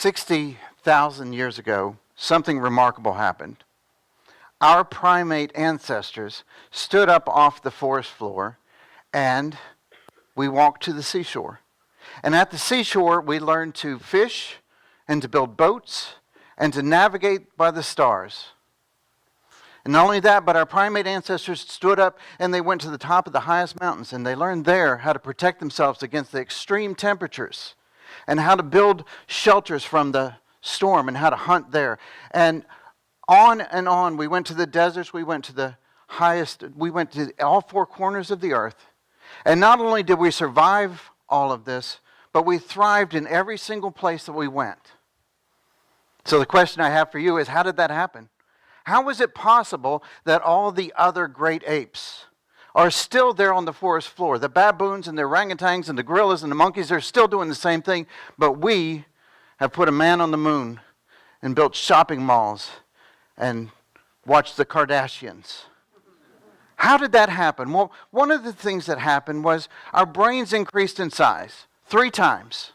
60,000 years ago, something remarkable happened. Our primate ancestors stood up off the forest floor and we walked to the seashore. And at the seashore, we learned to fish and to build boats and to navigate by the stars. And not only that, but our primate ancestors stood up and they went to the top of the highest mountains and they learned there how to protect themselves against the extreme temperatures and how to build shelters from the storm and how to hunt there. And on. We went to the deserts, we went to the highest, we went to all four corners of the earth. And not only did we survive all of this, but we thrived in every single place that we went. So the question I have for you is, how did that happen? How was it possible that all the other great apes are still there on the forest floor? The baboons and the orangutans and the gorillas and the monkeys are still doing the same thing, but we have put a man on the moon and built shopping malls and watched the Kardashians. How did that happen? Well, one of the things that happened was our brains increased in size 3 times.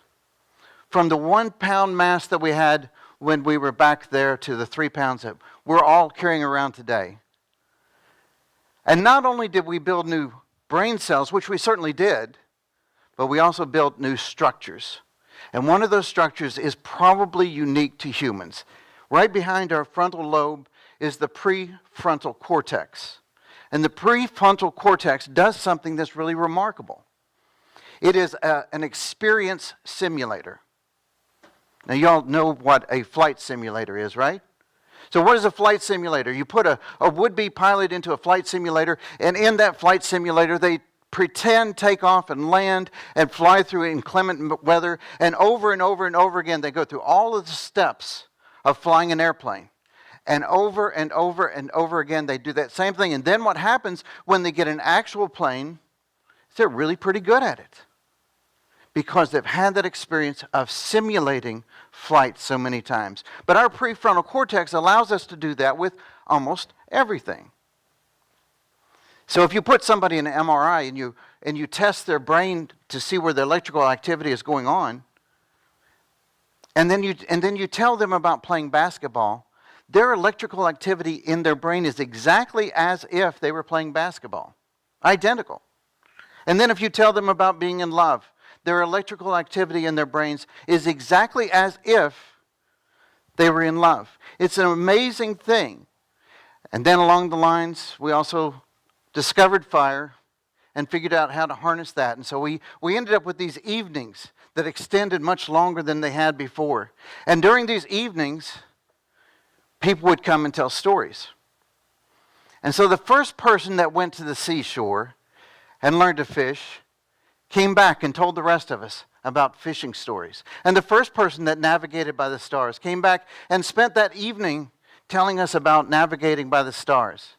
From the 1 pound mass that we had when we were back there to the 3 pounds that we're all carrying around today. And not only did we build new brain cells, which we certainly did, but we also built new structures. And one of those structures is probably unique to humans. Right behind our frontal lobe is the prefrontal cortex. And the prefrontal cortex does something that's really remarkable. It is an experience simulator. Now, you all know what a flight simulator is, right? So what is a flight simulator? You put a would-be pilot into a flight simulator, and in that flight simulator, they pretend, take off, and land, and fly through inclement weather, and over and over again, they go through all of the steps of flying an airplane. And over and over again, they do that same thing. And then what happens when they get an actual plane is they're really pretty good at it, because they've had that experience of simulating flight so many times. But our prefrontal cortex allows us to do that with almost everything. So if you put somebody in an MRI and you test their brain to see where the electrical activity is going on, and then you tell them about playing basketball, their electrical activity in their brain is exactly as if they were playing basketball. Identical. And then if you tell them about being in love, their electrical activity in their brains is exactly as if they were in love. It's an amazing thing. And then along the lines, we also discovered fire and figured out how to harness that. And so we ended up with these evenings that extended much longer than they had before. And during these evenings, people would come and tell stories. And so the first person that went to the seashore and learned to fish came back and told the rest of us about fishing stories. And the first person that navigated by the stars came back and spent that evening telling us about navigating by the stars.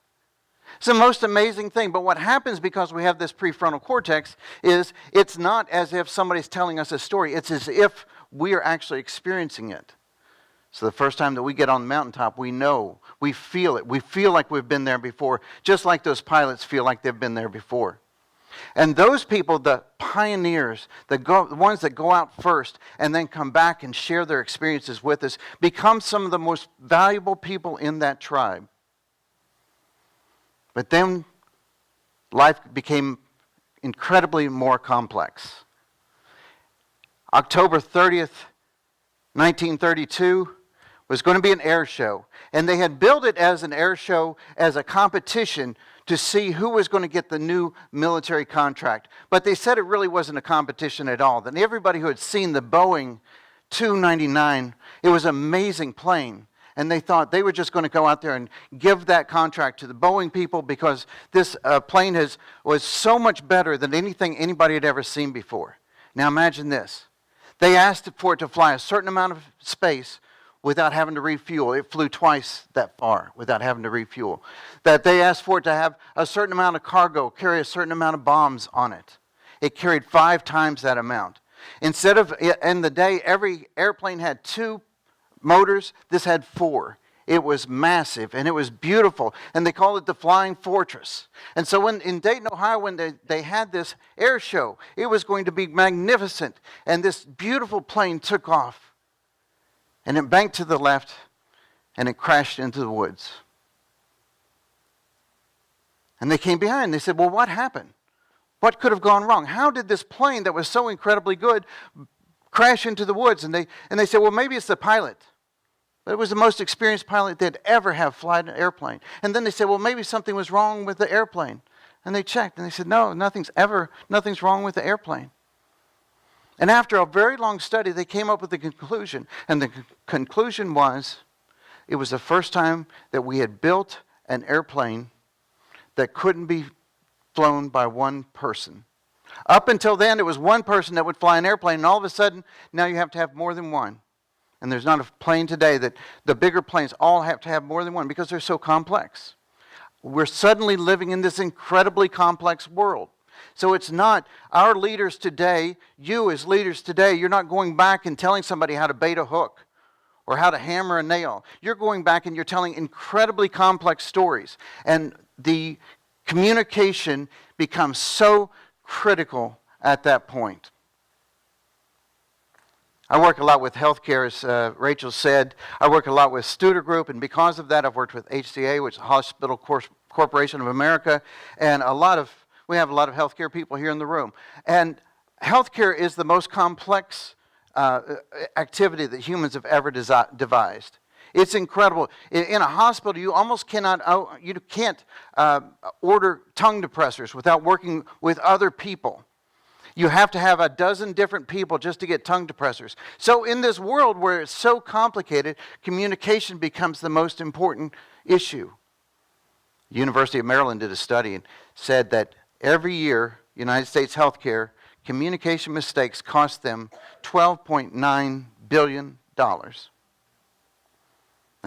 It's the most amazing thing. But what happens because we have this prefrontal cortex is it's not as if somebody's telling us a story. It's as if we are actually experiencing it. So the first time that we get on the mountaintop, we know, we feel it. We feel like we've been there before, just like those pilots feel like they've been there before. And those people, the pioneers, the ones that go out first and then come back and share their experiences with us, become some of the most valuable people in that tribe. But then life became incredibly more complex. October 30th, 1932 was going to be an air show. And they had built it as an air show, as a competition to see who was going to get the new military contract. But they said it really wasn't a competition at all. That everybody who had seen the Boeing 299, it was an amazing plane. And they thought they were just going to go out there and give that contract to the Boeing people because this plane was so much better than anything anybody had ever seen before. Now imagine this. They asked for it to fly a certain amount of space without having to refuel. It flew twice that far without having to refuel. That they asked for it to have a certain amount of cargo, carry a certain amount of bombs on it. It carried 5 times that amount. Instead of, in the day, every airplane had 2 motors. This had 4. It was massive and it was beautiful. And they called it the Flying Fortress. And so in Dayton, Ohio, when they had this air show, it was going to be magnificent. And this beautiful plane took off. and it banked to the left, and it crashed into the woods. And they came behind. They said, well, what happened? What could have gone wrong? How did this plane that was so incredibly good crash into the woods? And they said, well, maybe it's the pilot. But it was the most experienced pilot they'd ever have fly an airplane. And then they said, well, maybe something was wrong with the airplane. And they checked, and they said, no, nothing's wrong with the airplane. And after a very long study, they came up with the conclusion. And the conclusion was, it was the first time that we had built an airplane that couldn't be flown by one person. Up until then, it was one person that would fly an airplane, and all of a sudden, now you have to have more than one. And there's not a plane today that the bigger planes all have to have more than one because they're so complex. We're suddenly living in this incredibly complex world. So it's not our leaders today, you as leaders today, you're not going back and telling somebody how to bait a hook or how to hammer a nail. You're going back and you're telling incredibly complex stories. And the communication becomes so critical at that point. I work a lot with healthcare, as Rachel said. I work a lot with Studer Group, and because of that, I've worked with HCA, which is Hospital Corporation of America, and we have a lot of healthcare people here in the room. And healthcare is the most complex activity that humans have ever devised. It's incredible. In a hospital, you almost can't order tongue depressors without working with other people. You have to have a dozen different people just to get tongue depressors. So in this world where it's so complicated, communication becomes the most important issue. The University of Maryland did a study and said that every year, United States healthcare, communication mistakes cost them $12.9 billion. Now,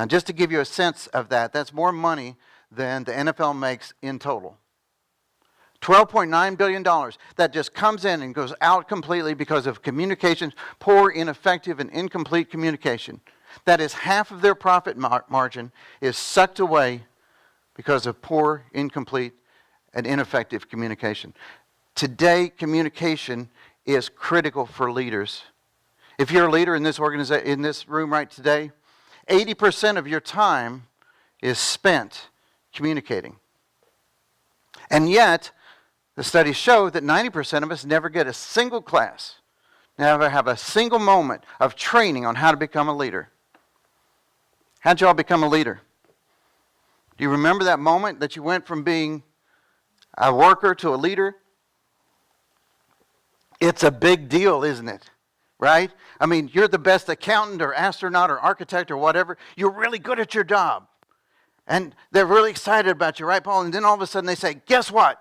just to give you a sense of that, that's more money than the NFL makes in total. $12.9 billion that just comes in and goes out completely because of communication, poor, ineffective, and incomplete communication. That is half of their profit margin is sucked away because of poor, incomplete, and ineffective communication. Today, communication is critical for leaders. If you're a leader in this in this room right today, 80% of your time is spent communicating. And yet, the studies show that 90% of us never get a single class, never have a single moment of training on how to become a leader. How'd y'all become a leader? Do you remember that moment that you went from being a worker to a leader? It's a big deal, isn't it? Right? I mean, you're the best accountant or astronaut or architect or whatever. You're really good at your job. And they're really excited about you, right, Paul? And then all of a sudden they say, guess what?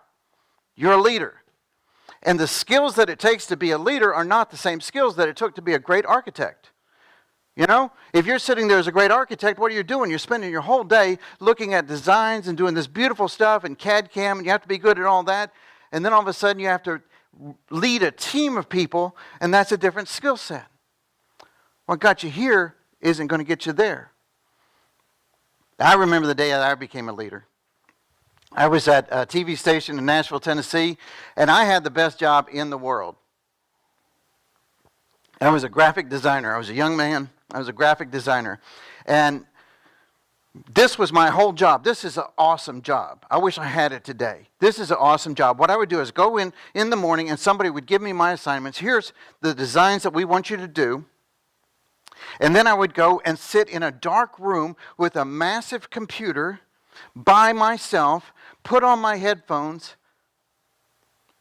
You're a leader. And the skills that it takes to be a leader are not the same skills that it took to be a great architect. You know, if you're sitting there as a great architect, what are you doing? You're spending your whole day looking at designs and doing this beautiful stuff and CAD CAM, and you have to be good at all that. And then all of a sudden you have to lead a team of people, and that's a different skill set. What got you here isn't going to get you there. I remember the day that I became a leader. I was at a TV station in Nashville, Tennessee, and I had the best job in the world. I was a graphic designer. I was a young man. I was a graphic designer. And this was my whole job. This is an awesome job. I wish I had it today. This is an awesome job. What I would do is go in the morning and somebody would give me my assignments. Here's the designs that we want you to do. And then I would go and sit in a dark room with a massive computer by myself, put on my headphones,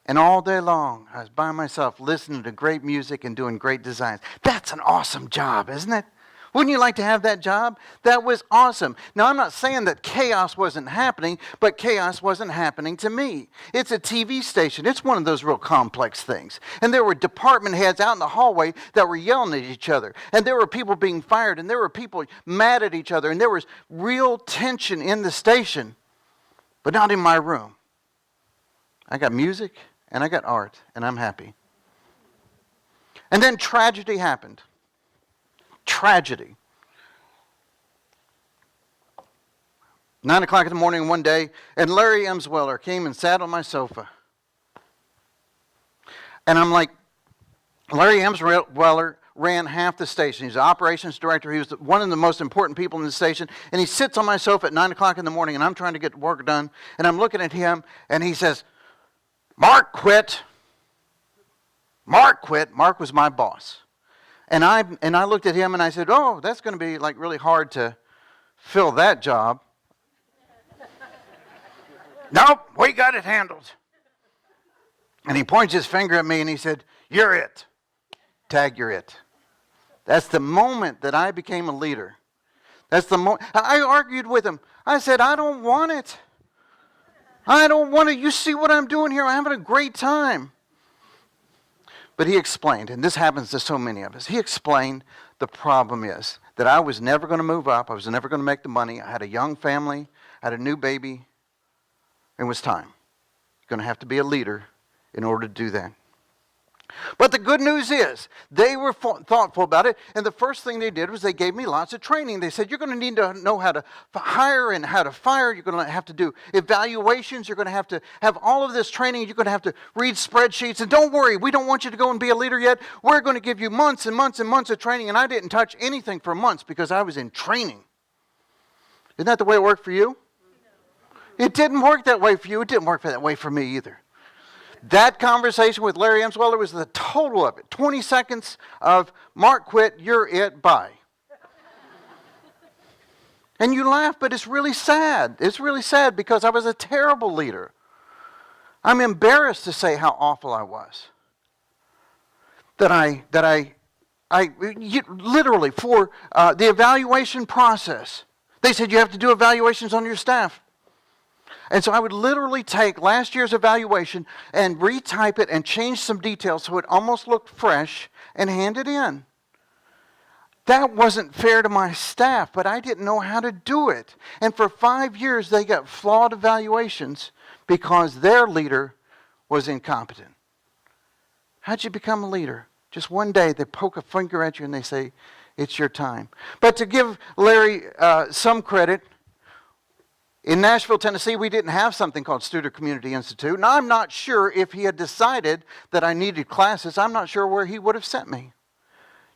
and all day long I was by myself listening to great music and doing great designs. That's an awesome job, isn't it? Wouldn't you like to have that job? That was awesome. Now, I'm not saying that chaos wasn't happening, but chaos wasn't happening to me. It's a TV station. It's one of those real complex things. And there were department heads out in the hallway that were yelling at each other. And there were people being fired. And there were people mad at each other. And there was real tension in the station, but not in my room. I got music and I got art, and I'm happy. And then tragedy happened. Tragedy. 9 o'clock in the morning one day, and Larry Emsweller came and sat on my sofa. And I'm like, Larry Emsweller ran half the station. He's the operations director. He was one of the most important people in the station. And he sits on my sofa at 9 o'clock in the morning, and I'm trying to get work done. And I'm looking at him, and he says, Mark quit. Mark quit. Mark was my boss. And I looked at him, and I said, oh, that's going to be like really hard to fill that job. Nope, we got it handled. And he points his finger at me and he said, you're it. Tag, you're it. That's the moment that I became a leader. That's the moment. I argued with him. I said, I don't want it. I don't want it. You see what I'm doing here? I'm having a great time. But he explained, and this happens to so many of us. He explained the problem is that I was never going to move up. I was never going to make the money. I had a young family. I had a new baby. It was time. You're going to have to be a leader in order to do that. But the good news is they were thoughtful about it, and the first thing they did was they gave me lots of training. They said, you're going to need to know how to hire and how to fire. You're going to have to do evaluations. You're going to have all of this training. You're going to have to read spreadsheets. And don't worry, we don't want you to go and be a leader yet. We're going to give you months and months and months of training. And I didn't touch anything for months because I was in training. Isn't that the way it worked for you? It didn't work that way for you. It didn't work that way for me either. That conversation with Larry Emsweller was the total of it. 20 seconds of, Mark quit, you're it, bye. And you laugh, but it's really sad. It's really sad because I was a terrible leader. I'm embarrassed to say how awful I was. Literally, for the evaluation process, they said you have to do evaluations on your staff. And so I would literally take last year's evaluation and retype it and change some details so it almost looked fresh and hand it in. That wasn't fair to my staff, but I didn't know how to do it. And for 5 years, they got flawed evaluations because their leader was incompetent. How'd you become a leader? Just one day, they poke a finger at you and they say, it's your time. But to give Larry some credit, in Nashville, Tennessee, we didn't have something called Studer Community Institute. And I'm not sure if he had decided that I needed classes. I'm not sure where he would have sent me.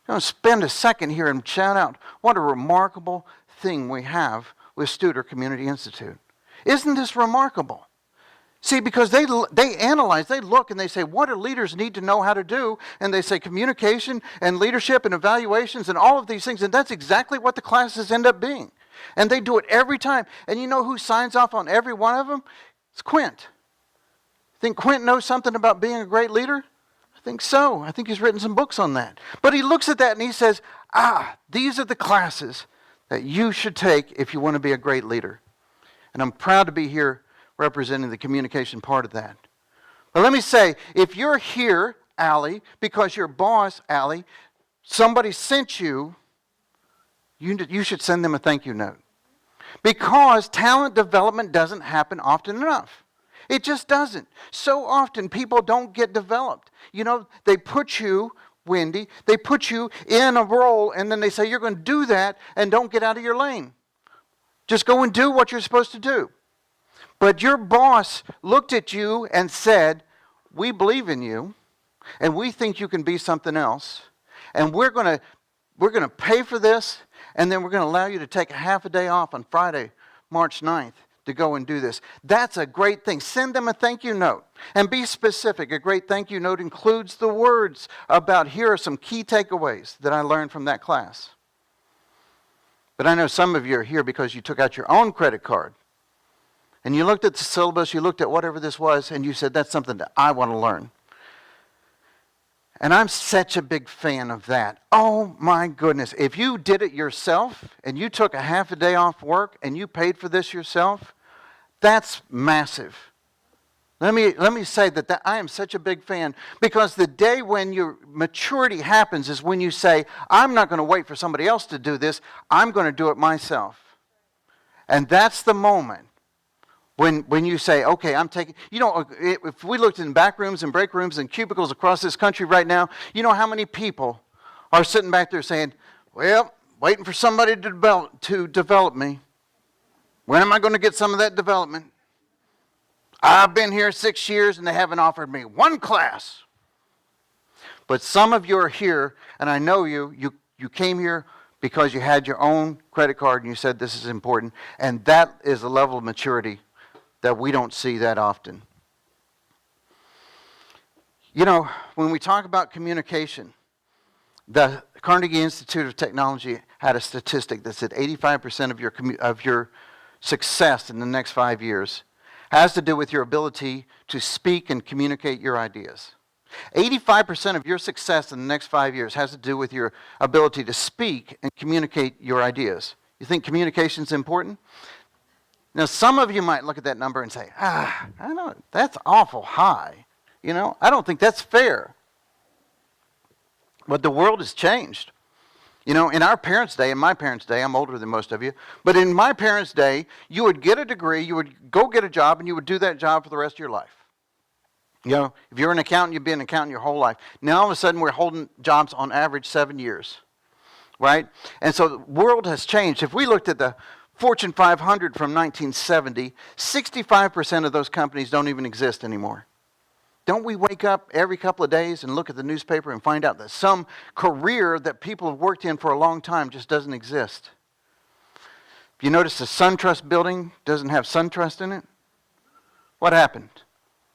I'm going to spend a second here and shout out what a remarkable thing we have with Studer Community Institute. Isn't this remarkable? See, because they analyze, they look, and they say, what do leaders need to know how to do? And they say communication and leadership and evaluations and all of these things. And that's exactly what the classes end up being. And they do it every time. And you know who signs off on every one of them? It's Quint. Think Quint knows something about being a great leader? I think so. I think he's written some books on that. But he looks at that and he says, these are the classes that you should take if you want to be a great leader. And I'm proud to be here representing the communication part of that. But let me say, if you're here, Allie, because your boss, Allie, somebody sent you, you should send them a thank you note. Because talent development doesn't happen often enough. It just doesn't. So often people don't get developed. You know, they put you, Wendy, they put you in a role and then they say you're going to do that and don't get out of your lane. Just go and do what you're supposed to do. But your boss looked at you and said, we believe in you and we think you can be something else. And we're going to pay for this. And then we're going to allow you to take a half a day off on Friday, March 9th, to go and do this. That's a great thing. Send them a thank you note. And be specific. A great thank you note includes the words about, here are some key takeaways that I learned from that class. But I know some of you are here because you took out your own credit card. And you looked at the syllabus, you looked at whatever this was, and you said, that's something that I want to learn. And I'm such a big fan of that. Oh my goodness. If you did it yourself and you took a half a day off work and you paid for this yourself, that's massive. Let me say that I am such a big fan because the day when your maturity happens is when you say, I'm not going to wait for somebody else to do this. I'm going to do it myself. And that's the moment. When you say, okay, I'm taking, if we looked in back rooms and break rooms and cubicles across this country right now, you know how many people are sitting back there saying, well, waiting for somebody to develop me. When am I going to get some of that development? I've been here 6 years and they haven't offered me one class. But some of you are here, and I know you came here because you had your own credit card and you said this is important, and that is a level of maturity that we don't see that often. You know, when we talk about communication, the Carnegie Institute of Technology had a statistic that said 85% of your success in the next 5 years has to do with your ability to speak and communicate your ideas. 85% of your success in the next 5 years has to do with your ability to speak and communicate your ideas. You think communication is important? Now, some of you might look at that number and say, I know, that's awful high. You know, I don't think that's fair. But the world has changed. You know, in our parents' day, in my parents' day, I'm older than most of you, but in my parents' day, you would get a degree, you would go get a job, and you would do that job for the rest of your life. You know, if you're an accountant, you've been an accountant your whole life. Now, all of a sudden, we're holding jobs on average 7 years, right? And so the world has changed. If we looked at the Fortune 500 from 1970, 65% of those companies don't even exist anymore. Don't we wake up every couple of days and look at the newspaper and find out that some career that people have worked in for a long time just doesn't exist? If you notice the SunTrust building doesn't have SunTrust in it, what happened?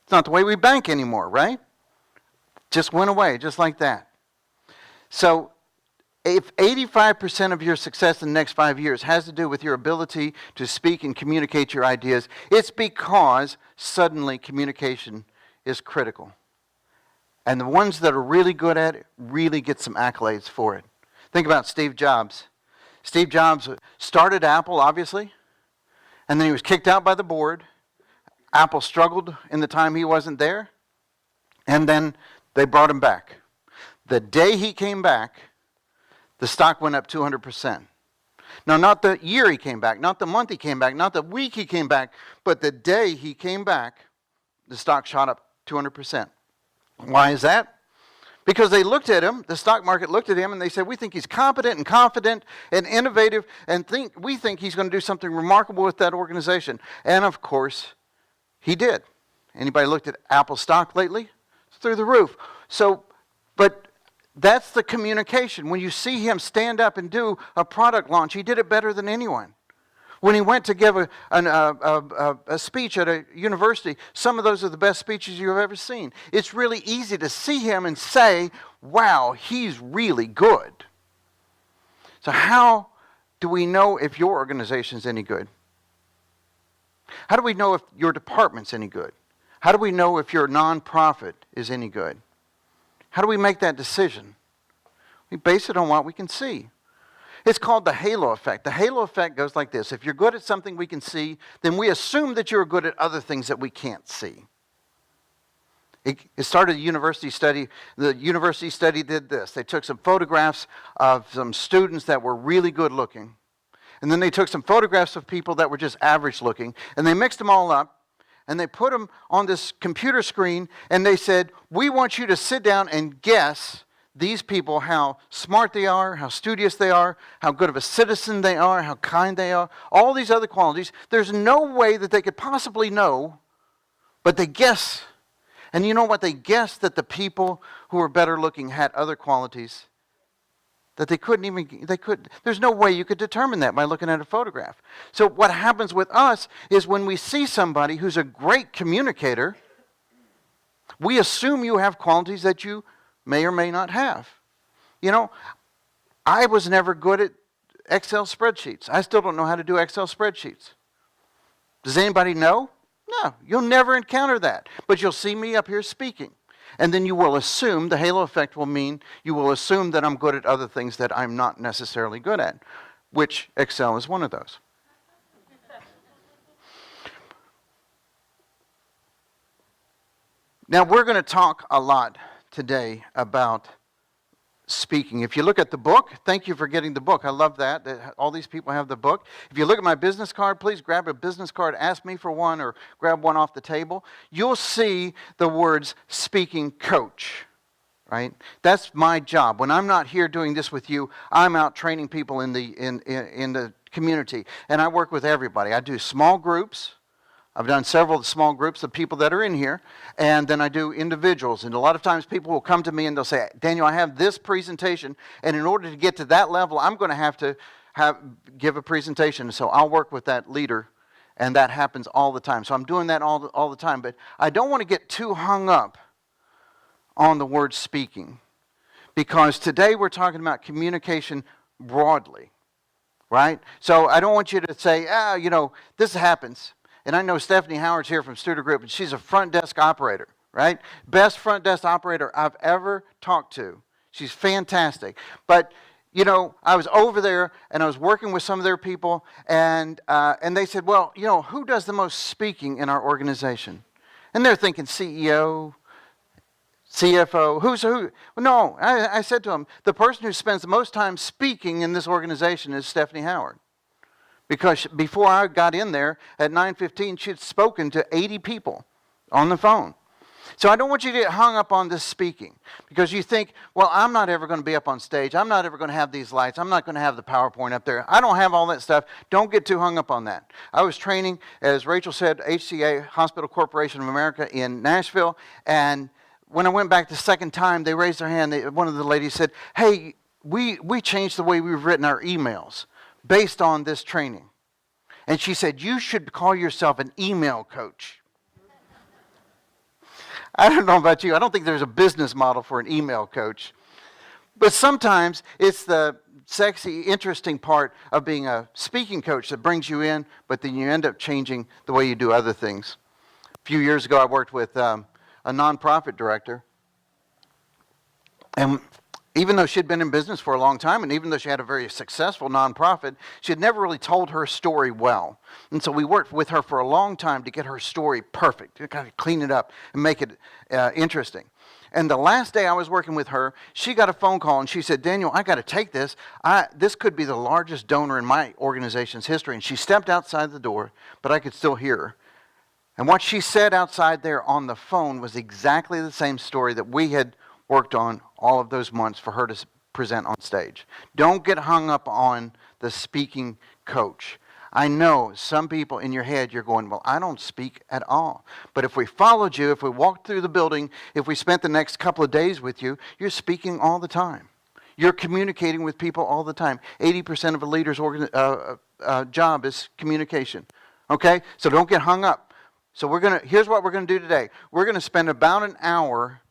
It's not the way we bank anymore, right? Just went away, just like that. So if 85% of your success in the next 5 years has to do with your ability to speak and communicate your ideas, it's because suddenly communication is critical. And the ones that are really good at it really get some accolades for it. Think about Steve Jobs. Steve Jobs started Apple, obviously, and then he was kicked out by the board. Apple struggled in the time he wasn't there, and then they brought him back. The day he came back, the stock went up 200%. Now, not the year he came back, not the month he came back, not the week he came back, but the day he came back, the stock shot up 200%. Why is that? Because they looked at him, the stock market looked at him, and they said, we think he's competent and confident and innovative, and we think he's going to do something remarkable with that organization. And of course, he did. Anybody looked at Apple stock lately? It's through the roof. So, but that's the communication. When you see him stand up and do a product launch, he did it better than anyone. When he went to give a speech at a university, some of those are the best speeches you've ever seen. It's really easy to see him and say, wow, he's really good. So how do we know if your organization's any good? How do we know if your department's any good? How do we know if your nonprofit is any good? How do we make that decision? We base it on what we can see. It's called the halo effect. The halo effect goes like this. If you're good at something we can see, then we assume that you're good at other things that we can't see. It started a university study. The university study did this. They took some photographs of some students that were really good looking. And then they took some photographs of people that were just average looking. And they mixed them all up. And they put them on this computer screen. And they said, we want you to sit down and guess these people, how smart they are, how studious they are, how good of a citizen they are, how kind they are, all these other qualities. There's no way that they could possibly know, but they guess. And you know what? They guessed that the people who were better looking had other qualities that there's no way you could determine that by looking at a photograph. So what happens with us is when we see somebody who's a great communicator, we assume you have qualities that you may or may not have. You know, I was never good at Excel spreadsheets. I still don't know how to do Excel spreadsheets. Does anybody know? No, you'll never encounter that. But you'll see me up here speaking. And then you will assume, the halo effect will mean, you will assume that I'm good at other things that I'm not necessarily good at, which Excel is one of those. Now, we're going to talk a lot today about speaking. If you look at the book, thank you for getting the book. I love that all these people have the book. If you look at my business card, please grab a business card, ask me for one, or grab one off the table. You'll see the words speaking coach, right? That's my job. When I'm not here doing this with you, I'm out training people in the community, and I work with everybody. I do small groups. I've done several small groups of people that are in here, and then I do individuals. And a lot of times people will come to me and they'll say, Daniel, I have this presentation, and in order to get to that level, I'm going to have to give a presentation. So I'll work with that leader, and that happens all the time. So I'm doing that all the time. But I don't want to get too hung up on the word speaking, because today we're talking about communication broadly, right? So I don't want you to say, this happens. And I know Stephanie Howard's here from Studer Group, and she's a front desk operator, right? Best front desk operator I've ever talked to. She's fantastic. But, I was over there, and I was working with some of their people, and they said, well, who does the most speaking in our organization? And they're thinking CEO, CFO, who's who? Well, no, I said to them, the person who spends the most time speaking in this organization is Stephanie Howard. Because before I got in there at 9:15, she had spoken to 80 people on the phone. So I don't want you to get hung up on this speaking, because you think, well, I'm not ever going to be up on stage. I'm not ever going to have these lights. I'm not going to have the PowerPoint up there. I don't have all that stuff. Don't get too hung up on that. I was training, as Rachel said, HCA, Hospital Corporation of America in Nashville, and when I went back the second time, they raised their hand. One of the ladies said, hey, we changed the way we've written our emails based on this training. And she said, you should call yourself an email coach. I don't know about you. I don't think there's a business model for an email coach. But sometimes it's the sexy, interesting part of being a speaking coach that brings you in, but then you end up changing the way you do other things. A few years ago, I worked with a nonprofit director. And even though she'd been in business for a long time, and even though she had a very successful nonprofit, she had never really told her story well. And so we worked with her for a long time to get her story perfect, to kind of clean it up and make it interesting. And the last day I was working with her, she got a phone call and she said, Daniel, I got to take this. This could be the largest donor in my organization's history. And she stepped outside the door, but I could still hear her. And what she said outside there on the phone was exactly the same story that we had worked on all of those months for her to present on stage. Don't get hung up on the speaking coach. I know some people in your head, you're going, well, I don't speak at all. But if we followed you, if we walked through the building, if we spent the next couple of days with you, you're speaking all the time. You're communicating with people all the time. 80% of a leader's job is communication. Okay? So don't get hung up. So here's what we're going to do today. We're going to spend about an hour,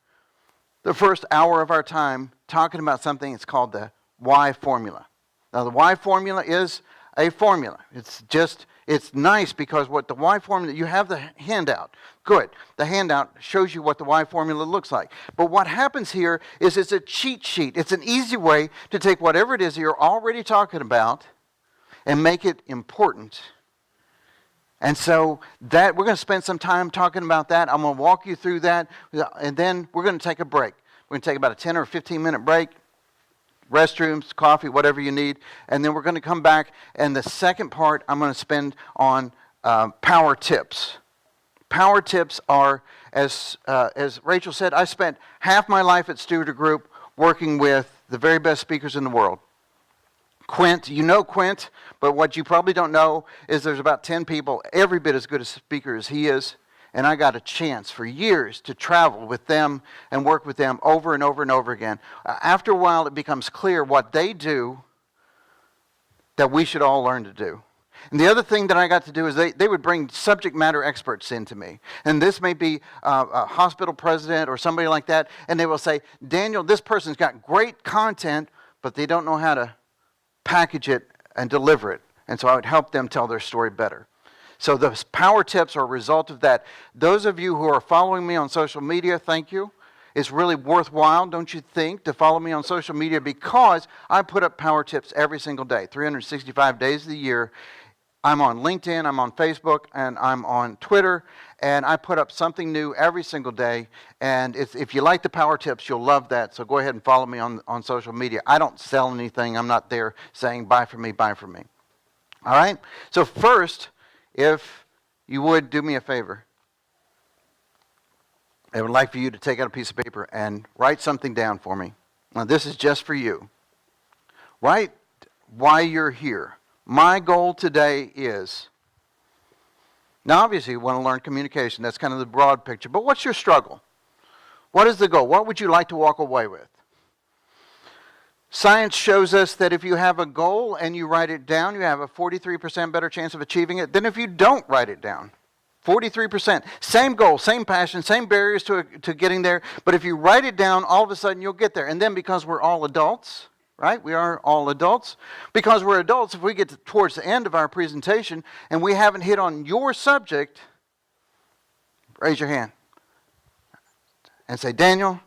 the first hour of our time, talking about something that's called the why formula. Now, the why formula is a formula. It's nice because what the why formula, you have the handout. Good. The handout shows you what the why formula looks like. But what happens here is it's a cheat sheet. It's an easy way to take whatever it is that you're already talking about and make it important. And so we're going to spend some time talking about that. I'm going to walk you through that, and then we're going to take a break. We're going to take about a 10 or 15-minute break, restrooms, coffee, whatever you need, and then we're going to come back, and the second part I'm going to spend on power tips. Power tips are, as Rachel said, I spent half my life at Studer Group working with the very best speakers in the world. Quint, you know Quint, but what you probably don't know is there's about 10 people every bit as good a speaker as he is, and I got a chance for years to travel with them and work with them over and over and over again. After a while, it becomes clear what they do that we should all learn to do. And the other thing that I got to do is they would bring subject matter experts into me. And this may be a hospital president or somebody like that, and they will say, Daniel, this person's got great content, but they don't know how to package it and deliver it. And so I would help them tell their story better. So those power tips are a result of that. Those of you who are following me on social media, thank you. It's really worthwhile, don't you think, to follow me on social media, because I put up power tips every single day, 365 days of the year. I'm on LinkedIn, I'm on Facebook, and I'm on Twitter, and I put up something new every single day. And if you like the power tips, you'll love that. So go ahead and follow me on social media. I don't sell anything. I'm not there saying buy from me, buy from me. All right? So first, if you would do me a favor, I would like for you to take out a piece of paper and write something down for me. Now, this is just for you. Write why you're here. My goal today is, Now, obviously, you want to learn communication. That's kind of the broad picture. But what's your struggle? What is the goal? What would you like to walk away with? Science shows us that if you have a goal and you write it down, you have a 43% better chance of achieving it than if you don't write it down. 43%. Same goal, same passion, same barriers to getting there. But if you write it down, all of a sudden you'll get there. And then because we're all adults, right? We are all adults. Because we're adults, if we get towards the end of our presentation and we haven't hit on your subject, raise your hand and say, Daniel,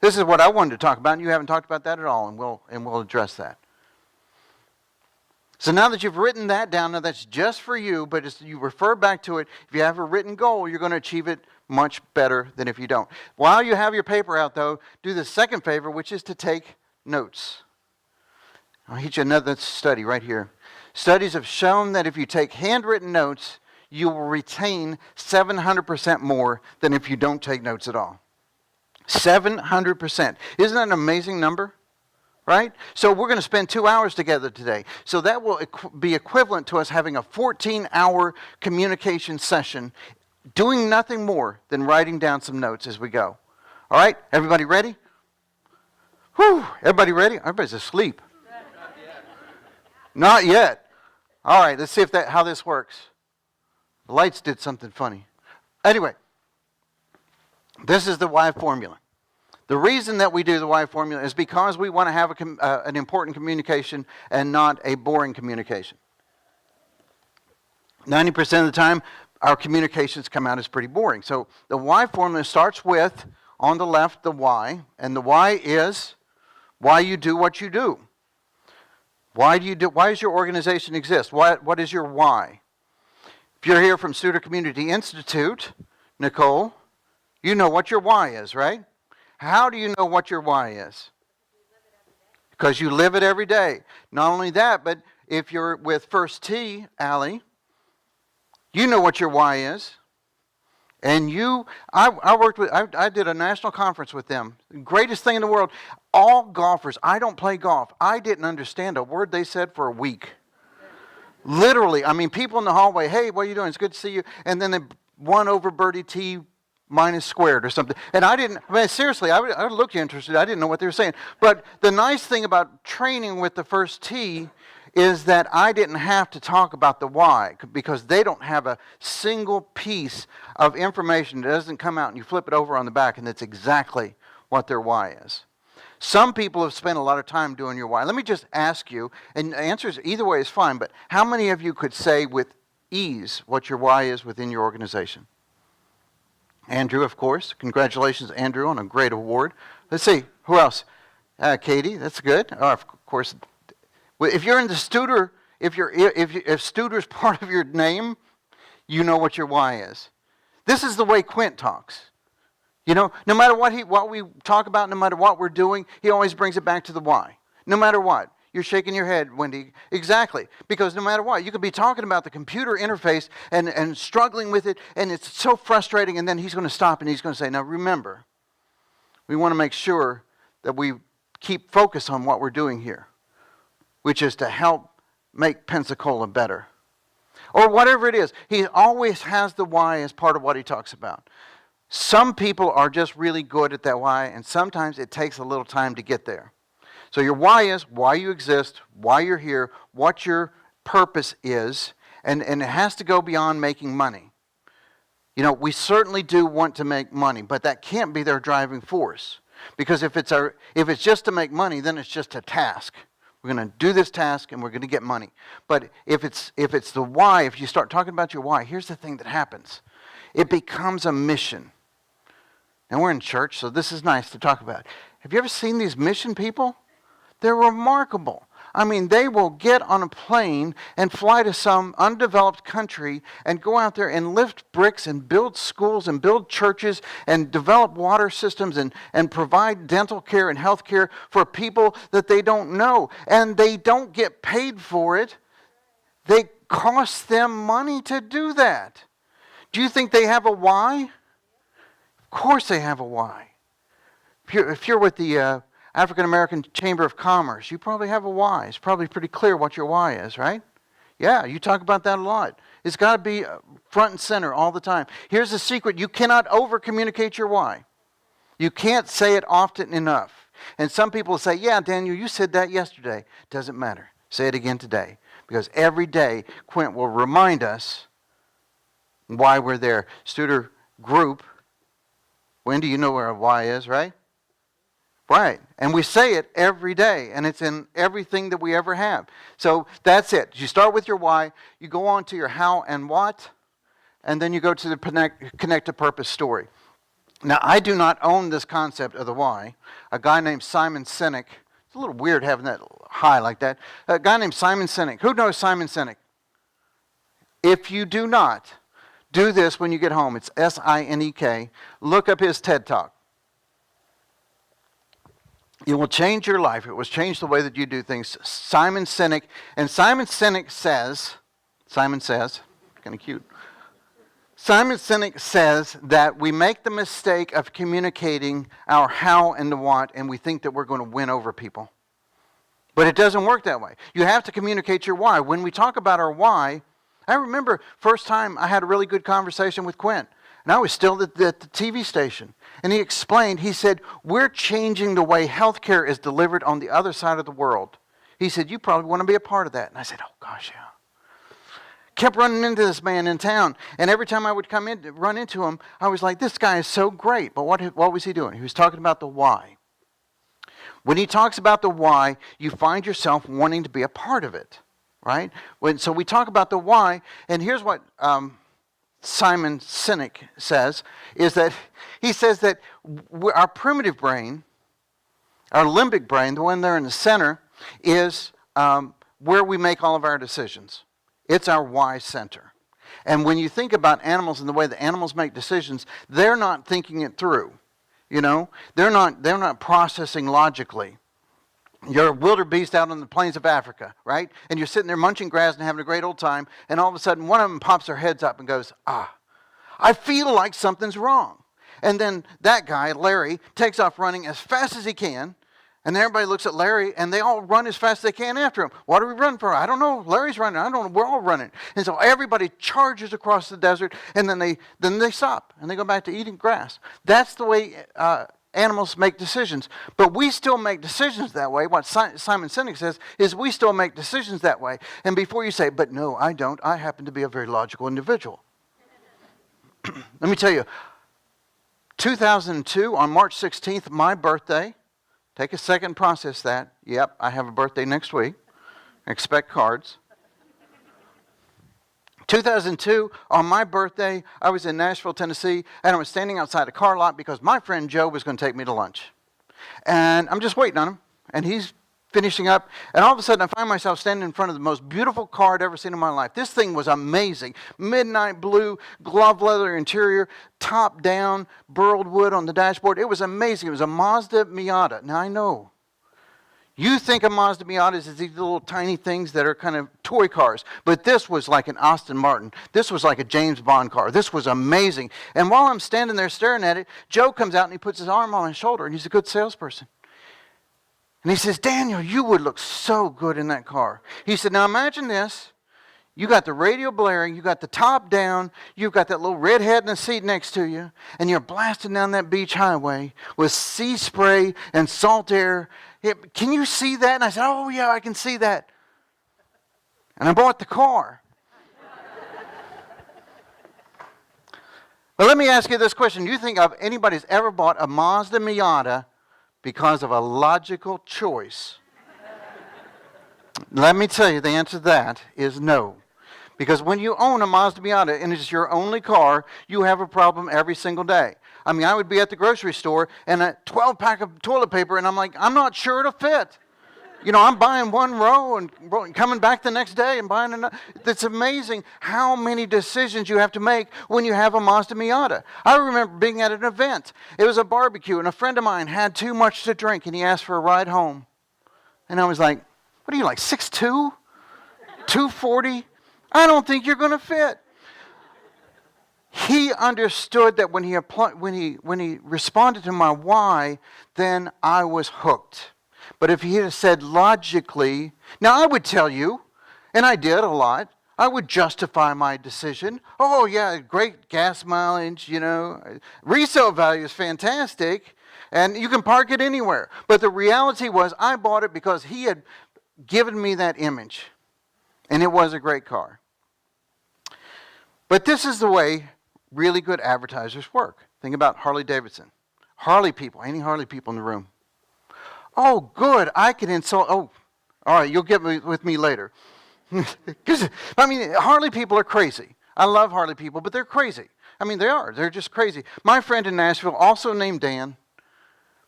this is what I wanted to talk about, and you haven't talked about that at all, and we'll address that. So now that you've written that down, now that's just for you, but as you refer back to it, if you have a written goal, you're going to achieve it much better than if you don't. While you have your paper out, though, do the second favor, which is to take notes. I'll hit you another study right here. Studies have shown that if you take handwritten notes, you will retain 700% more than if you don't take notes at all. 700%. Isn't that an amazing number? Right? So we're going to spend 2 hours together today. So that will be equivalent to us having a 14-hour communication session, doing nothing more than writing down some notes as we go. All right? Everybody ready? Whew. Everybody ready? Everybody's asleep. Not yet. All right, let's see how this works. The lights did something funny. Anyway, this is the why formula. The reason that we do the why formula is because we want to have an important communication and not a boring communication. 90% of the time, our communications come out as pretty boring. So the why formula starts with, on the left, the why. And the why is why you do what you do. Why does your organization exist? What is your why? If you're here from Suter Community Institute, Nicole, you know what your why is, right? How do you know what your why is? Because you live it every day. Not only that, but if you're with First T, Allie, you know what your why is. And I did a national conference with them. Greatest thing in the world. All golfers. I don't play golf. I didn't understand a word they said for a week. Literally. I mean, people in the hallway, hey, what are you doing? It's good to see you. And then they won over birdie T minus squared or something. And seriously, I would look interested. I didn't know what they were saying. But the nice thing about training with the First Tee is that I didn't have to talk about the why, because they don't have a single piece of information that doesn't come out and you flip it over on the back and that's exactly what their why is. Some people have spent a lot of time doing your why. Let me just ask you, and the answer is either way is fine, but how many of you could say with ease what your why is within your organization? Andrew, of course. Congratulations, Andrew, on a great award. Let's see, who else? Katie, that's good. Oh, of course. If you're in the Studer, if Studer's part of your name, you know what your why is. This is the way Quint talks. You know, no matter what we talk about, no matter what we're doing, he always brings it back to the why. No matter what. You're shaking your head, Wendy. Exactly. Because no matter what, you could be talking about the computer interface and struggling with it, and it's so frustrating, and then he's going to stop and he's going to say, now remember, we want to make sure that we keep focus on what we're doing here, which is to help make Pensacola better. Or whatever it is. He always has the why as part of what he talks about. Some people are just really good at that why, and sometimes it takes a little time to get there. So your why is why you exist, why you're here, what your purpose is, and it has to go beyond making money. You know, we certainly do want to make money, but that can't be their driving force. Because if it's just to make money, then it's just a task. We're going to do this task and we're going to get money. But if it's the why, if you start talking about your why, here's the thing that happens. It becomes a mission. And we're in church, so this is nice to talk about. Have you ever seen these mission people? They're remarkable. I mean, they will get on a plane and fly to some undeveloped country and go out there and lift bricks and build schools and build churches and develop water systems and provide dental care and health care for people that they don't know. And they don't get paid for it. They cost them money to do that. Do you think they have a why? Of course they have a why. If you're with the African American Chamber of Commerce, you probably have a why. It's probably pretty clear what your why is, right? Yeah, you talk about that a lot. It's got to be front and center all the time. Here's the secret. You cannot over-communicate your why. You can't say it often enough. And some people say, yeah, Daniel, you said that yesterday. Doesn't matter. Say it again today. Because every day, Quint will remind us why we're there. Studer group. Wendy, you know where a why is, right? Right. And we say it every day, and it's in everything that we ever have. So that's it. You start with your why, you go on to your how and what, and then you go to the connect to purpose story. Now, I do not own this concept of the why. A guy named Simon Sinek, it's a little weird having that high like that. A guy named Simon Sinek. Who knows Simon Sinek? If you do not, do this when you get home. It's Sinek. Look up his TED Talk. It will change your life. It will change the way that you do things. Simon Sinek. And Simon Sinek says, kind of cute. Simon Sinek says that we make the mistake of communicating our how and the what, and we think that we're going to win over people. But it doesn't work that way. You have to communicate your why. When we talk about our why, I remember first time I had a really good conversation with Quint. And I was still at the TV station. And he explained, he said, we're changing the way healthcare is delivered on the other side of the world. He said, you probably want to be a part of that. And I said, oh gosh, yeah. Kept running into this man in town. And every time I would run into him, I was like, this guy is so great. But what was he doing? He was talking about the why. When he talks about the why, you find yourself wanting to be a part of it. Right? So we talk about the why. And here's what Simon Sinek says, is that he says that our primitive brain, our limbic brain, the one there in the center, is where we make all of our decisions. It's our why center. And when you think about animals and the way the animals make decisions, they're not thinking it through. You know, they're not processing logically. You're a wildebeest out on the plains of Africa, right? And you're sitting there munching grass and having a great old time, and all of a sudden one of them pops their heads up and goes, I feel like something's wrong. And then that guy, Larry, takes off running as fast as he can, and everybody looks at Larry, and they all run as fast as they can after him. What are we running for? I don't know. Larry's running. I don't know. We're all running. And so everybody charges across the desert, and then they stop, and they go back to eating grass. That's the way animals make decisions. But we still make decisions that way. What Simon Sinek says is we still make decisions that way. And before you say, but no, I don't. I happen to be a very logical individual. Let me tell you, 2002, on March 16th, my birthday. Take a second and process that. Yep, I have a birthday next week. Expect cards. 2002, on my birthday, I was in Nashville, Tennessee, and I was standing outside a car lot because my friend Joe was going to take me to lunch. And I'm just waiting on him, and he's finishing up, and all of a sudden I find myself standing in front of the most beautiful car I'd ever seen in my life. This thing was amazing. Midnight blue, glove leather interior, top down, burled wood on the dashboard. It was amazing. It was a Mazda Miata. Now I know, you think of Mazda Miatas as these little tiny things that are kind of toy cars, but this was like an Aston Martin. This was like a James Bond car. This was amazing. And while I'm standing there staring at it, Joe comes out and he puts his arm on my shoulder, and he's a good salesperson. And he says, Daniel, you would look so good in that car. He said, now imagine this. You got the radio blaring, you got the top down, you've got that little redhead in the seat next to you, and you're blasting down that beach highway with sea spray and salt air. Can you see that? And I said, oh yeah, I can see that. And I bought the car. But let me ask you this question. Do you think anybody's ever bought a Mazda Miata because of a logical choice? Let me tell you, the answer to that is no. Because when you own a Mazda Miata and it's your only car, you have a problem every single day. I mean, I would be at the grocery store and a 12-pack of toilet paper, and I'm like, I'm not sure it'll fit. You know, I'm buying one row and coming back the next day and buying another. It's amazing how many decisions you have to make when you have a Mazda Miata. I remember being at an event. It was a barbecue, and a friend of mine had too much to drink, and he asked for a ride home. And I was like, what are you, like 6'2"? 240? I don't think you're going to fit. He understood that when he responded to my why, then I was hooked. But if he had said logically, now I would tell you, and I did a lot, I would justify my decision. Oh, yeah, great gas mileage, Resale value is fantastic, and you can park it anywhere. But the reality was I bought it because he had given me that image, and it was a great car. But this is the way really good advertisers work. Think about Harley Davidson. Harley people, any Harley people in the room? Oh, good, I can insult. Oh, all right, you'll get with me later. Because, Harley people are crazy. I love Harley people, but they're crazy. They are. They're just crazy. My friend in Nashville, also named Dan,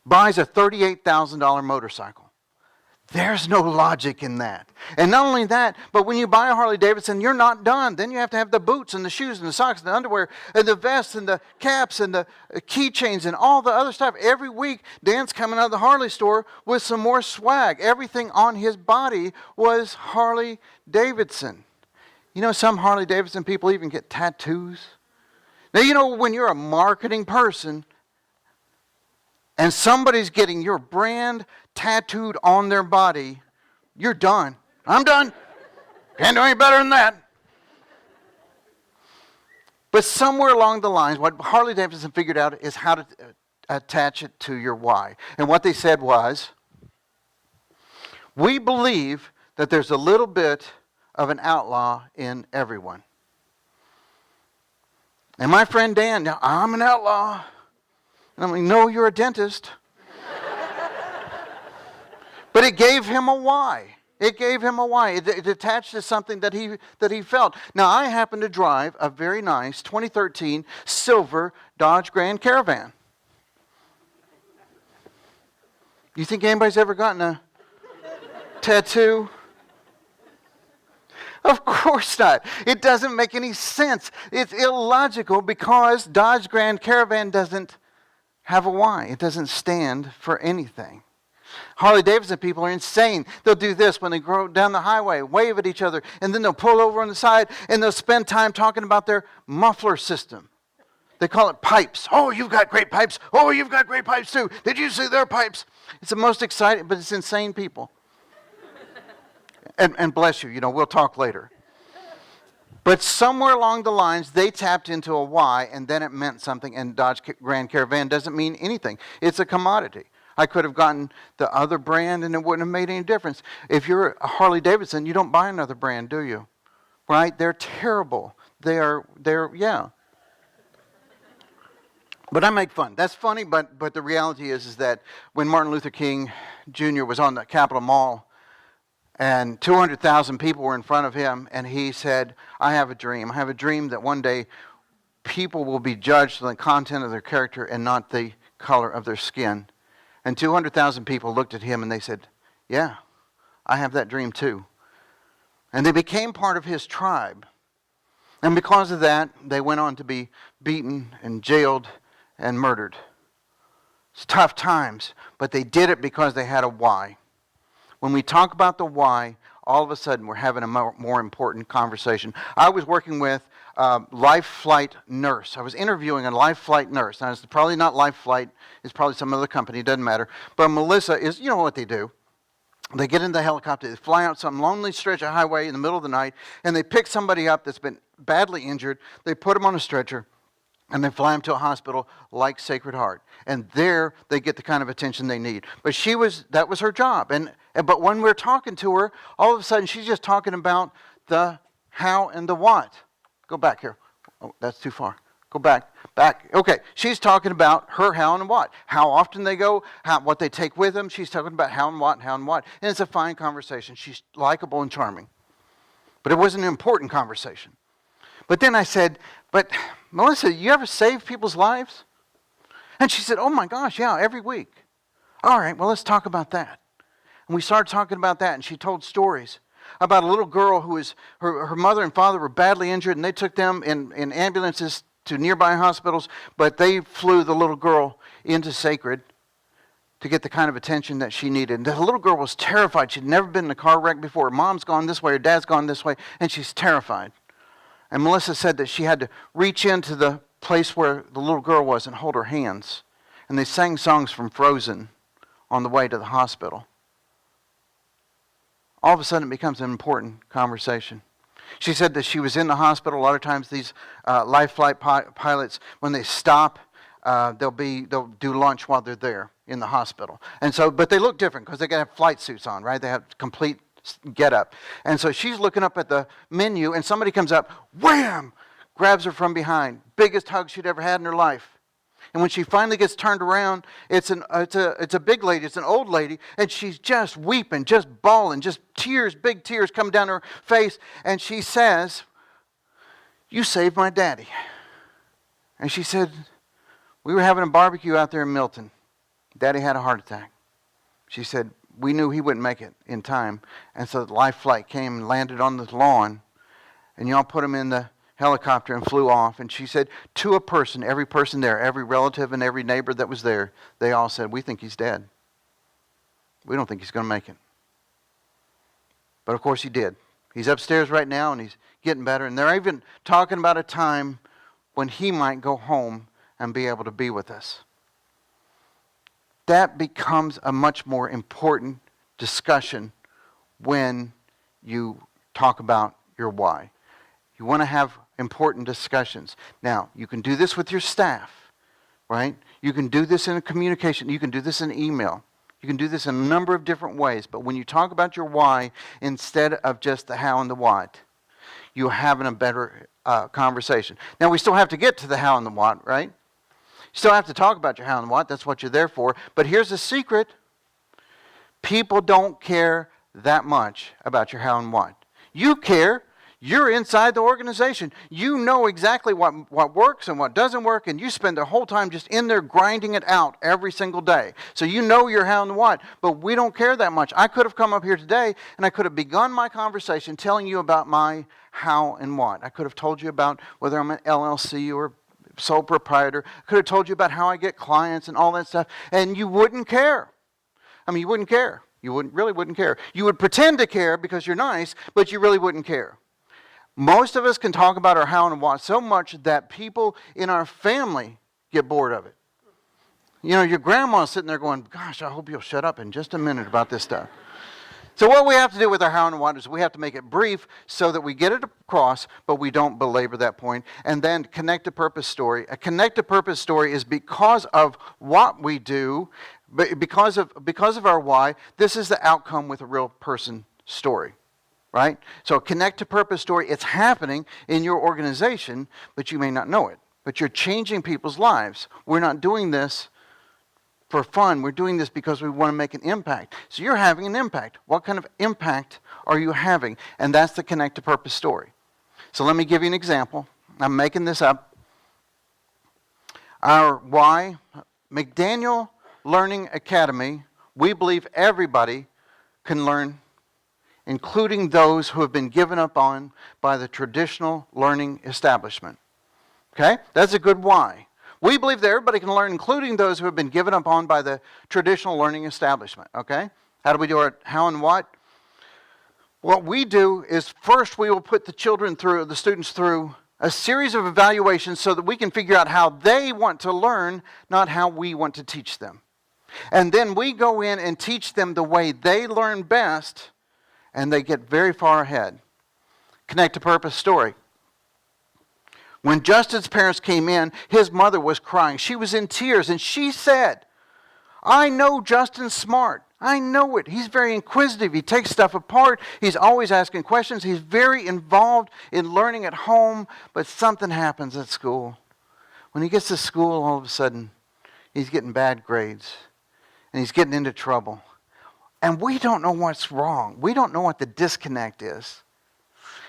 buys a $38,000 motorcycle. There's no logic in that. And not only that, but when you buy a Harley Davidson, you're not done. Then you have to have the boots and the shoes and the socks and the underwear and the vests and the caps and the keychains and all the other stuff. Every week, Dan's coming out of the Harley store with some more swag. Everything on his body was Harley Davidson. Some Harley Davidson people even get tattoos. Now, when you're a marketing person and somebody's getting your brand tattooed on their body, you're done. I'm done. Can't do any better than that. But somewhere along the lines, what Harley Davidson figured out is how to attach it to your why. And what they said was, we believe that there's a little bit of an outlaw in everyone. And my friend Dan, now I'm an outlaw. And no, you're a dentist. But it gave him a why. It gave him a why. It attached to something that he felt. Now, I happen to drive a very nice 2013 silver Dodge Grand Caravan. You think anybody's ever gotten a tattoo? Of course not. It doesn't make any sense. It's illogical because Dodge Grand Caravan doesn't have a why. It doesn't stand for anything. Harley Davidson people are insane. They'll do this when they go down the highway, wave at each other, and then they'll pull over on the side and they'll spend time talking about their muffler system. They call it pipes. Oh, you've got great pipes. Oh, you've got great pipes too. Did you see their pipes? It's the most exciting, but it's insane people. And bless you, we'll talk later. But somewhere along the lines, they tapped into a why, and then it meant something, and Dodge Grand Caravan doesn't mean anything. It's a commodity. I could have gotten the other brand, and it wouldn't have made any difference. If you're a Harley Davidson, you don't buy another brand, do you? Right? They're terrible. They're yeah. But I make fun. That's funny, but the reality is that when Martin Luther King Jr. was on the Capitol Mall, and 200,000 people were in front of him, and he said, I have a dream. I have a dream that one day people will be judged on the content of their character and not the color of their skin. And 200,000 people looked at him and they said, yeah, I have that dream too. And they became part of his tribe. And because of that, they went on to be beaten and jailed and murdered. It's tough times, but they did it because they had a why. When we talk about the why, all of a sudden we're having a more important conversation. I was working with a life flight nurse. I was interviewing a life flight nurse. Now, it's probably not Life Flight. It's probably some other company. It doesn't matter. But Melissa is, you know what they do. They get in the helicopter. They fly out some lonely stretch of highway in the middle of the night, and they pick somebody up that's been badly injured. They put them on a stretcher, and they fly them to a hospital like Sacred Heart. And there they get the kind of attention they need. But that was her job. But when we're talking to her, all of a sudden she's just talking about the how and the what. Go back here. Oh, that's too far. Go back. Okay, she's talking about her how and what. How often they go, what they take with them. She's talking about how and what, how and what. And it's a fine conversation. She's likable and charming. But it wasn't an important conversation. But then I said, but Melissa, you ever save people's lives? And she said, oh my gosh, yeah, every week. All right, well, let's talk about that. And we started talking about that, and she told stories about a little girl who was, her mother and father were badly injured, and they took them in ambulances to nearby hospitals, but they flew the little girl into Sacred to get the kind of attention that she needed. And the little girl was terrified. She'd never been in a car wreck before. Her mom's gone this way, her dad's gone this way, and she's terrified. And Melissa said that she had to reach into the place where the little girl was and hold her hands. And they sang songs from Frozen on the way to the hospital. All of a sudden it becomes an important conversation. She said that she was in the hospital. A lot of times these life flight pilots, when they stop, they'll do lunch while they're there in the hospital. And so, but they look different because they got to have flight suits on, right? They have complete get up. And so she's looking up at the menu, and somebody comes up, wham, grabs her from behind. Biggest hug she'd ever had in her life. And when she finally gets turned around, it's a big lady, it's an old lady, and she's just weeping, just bawling, just tears, big tears come down her face. And she says, "You saved my daddy." And she said, "We were having a barbecue out there in Milton. Daddy had a heart attack." She said, "We knew he wouldn't make it in time. And so the life flight came and landed on the lawn, and y'all put him in the helicopter and flew off." And she said, to a person, every person there, every relative and every neighbor that was there, they all said, "We think he's dead. We don't think he's going to make it." But of course he did. He's upstairs right now and he's getting better. And they're even talking about a time when he might go home and be able to be with us. That becomes a much more important discussion when you talk about your why. You want to have important discussions. Now, you can do this with your staff, right? You can do this in a communication. You can do this in email. You can do this in a number of different ways. But when you talk about your why instead of just the how and the what, you're having a better conversation. Now, we still have to get to the how and the what, right? You still have to talk about your how and what. That's what you're there for. But here's the secret. People don't care that much about your how and what. You care. You're inside the organization. You know exactly what works and what doesn't work, and you spend the whole time just in there grinding it out every single day. So you know your how and what, but we don't care that much. I could have come up here today, and I could have begun my conversation telling you about my how and what. I could have told you about whether I'm an LLC or sole proprietor. I could have told you about how I get clients and all that stuff, and you wouldn't care. I mean, you wouldn't care. You really wouldn't care. You would pretend to care because you're nice, but you really wouldn't care. Most of us can talk about our how and what so much that people in our family get bored of it. You know, your grandma's sitting there going, "Gosh, I hope you'll shut up in just a minute about this stuff." So what we have to do with our how and what is we have to make it brief so that we get it across, but we don't belabor that point. And then connect a purpose story. A connect a purpose story is because of what we do, because of our why, this is the outcome with a real person story. Right? So a connect to purpose story, it's happening in your organization, but you may not know it. But you're changing people's lives. We're not doing this for fun. We're doing this because we want to make an impact. So you're having an impact. What kind of impact are you having? And that's the connect to purpose story. So let me give you an example. I'm making this up. Our why, McDaniel Learning Academy, we believe everybody can learn, including those who have been given up on by the traditional learning establishment. Okay? That's a good why. We believe that everybody can learn, including those who have been given up on by the traditional learning establishment. Okay? How do we do our how and what? What we do is first we will put the students through a series of evaluations so that we can figure out how they want to learn, not how we want to teach them. And then we go in and teach them the way they learn best, and they get very far ahead. Connect to purpose story. When Justin's parents came in, his mother was crying. She was in tears, and she said, "I know Justin's smart. I know it. He's very inquisitive. He takes stuff apart. He's always asking questions. He's very involved in learning at home, but something happens at school. When he gets to school, all of a sudden, he's getting bad grades, and he's getting into trouble. And we don't know what's wrong. We don't know what the disconnect is."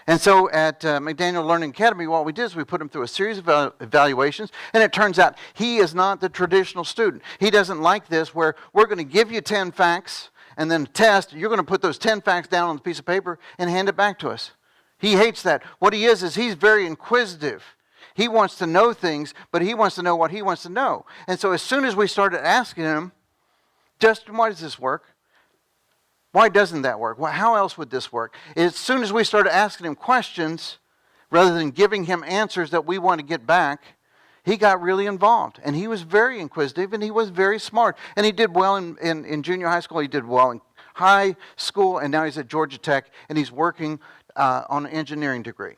And so at McDaniel Learning Academy, what we did is we put him through a series of evaluations, and it turns out he is not the traditional student. He doesn't like this where we're going to give you 10 facts and then a test. You're going to put those 10 facts down on a piece of paper and hand it back to us. He hates that. What he is he's very inquisitive. He wants to know things, but he wants to know what he wants to know. And so as soon as we started asking him, "Justin, why does this work? Why doesn't that work? Well, how else would this work?" As soon as we started asking him questions, rather than giving him answers that we want to get back, he got really involved. And he was very inquisitive, and he was very smart. And he did well in junior high school. He did well in high school, and now he's at Georgia Tech, and he's working on an engineering degree.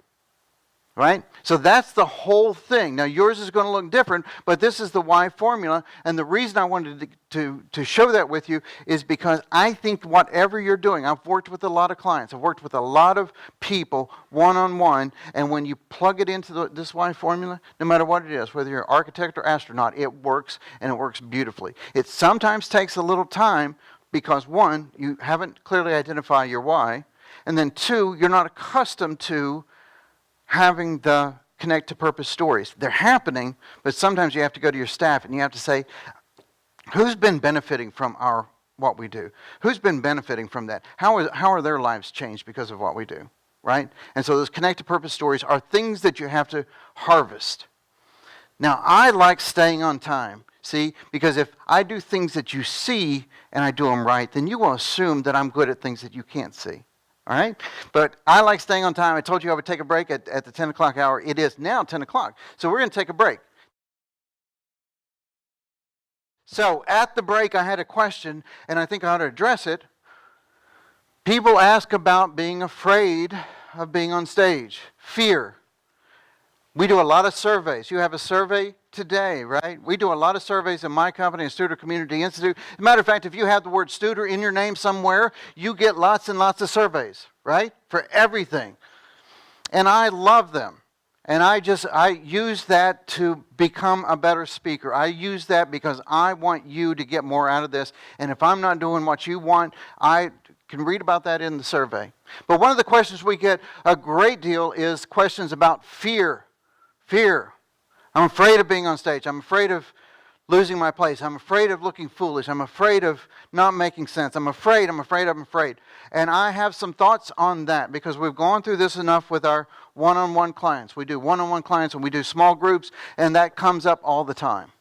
Right? So that's the whole thing. Now yours is going to look different, but this is the why formula. And the reason I wanted to show that with you is because I think whatever you're doing, I've worked with a lot of clients, I've worked with a lot of people one-on-one, and when you plug it into this why formula, no matter what it is, whether you're an architect or astronaut, it works, and it works beautifully. It sometimes takes a little time because, one, you haven't clearly identified your why, and then two, you're not accustomed to having the connect to purpose stories. They're happening, but sometimes you have to go to your staff and you have to say, who's been benefiting from what we do? Who's been benefiting from that? How are their lives changed because of what we do? Right? And so those connect to purpose stories are things that you have to harvest. Now, I like staying on time. See, because if I do things that you see and I do them right, then you will assume that I'm good at things that you can't see. All right? But I like staying on time. I told you I would take a break at the 10 o'clock hour. It is now 10 o'clock. So we're going to take a break. So at the break, I had a question, and I think I ought to address it. People ask about being afraid of being on stage. Fear. We do a lot of surveys. You have a survey today, right? We do a lot of surveys in my company, Studer Community Institute. As a matter of fact, if you have the word Studer in your name somewhere, you get lots and lots of surveys, right? For everything. And I love them. And I use that to become a better speaker. I use that because I want you to get more out of this. And if I'm not doing what you want, I can read about that in the survey. But one of the questions we get a great deal is questions about fear. Fear. I'm afraid of being on stage. I'm afraid of losing my place. I'm afraid of looking foolish. I'm afraid of not making sense. I'm afraid. And I have some thoughts on that because we've gone through this enough with our one-on-one clients. We do one-on-one clients and we do small groups, and that comes up all the time.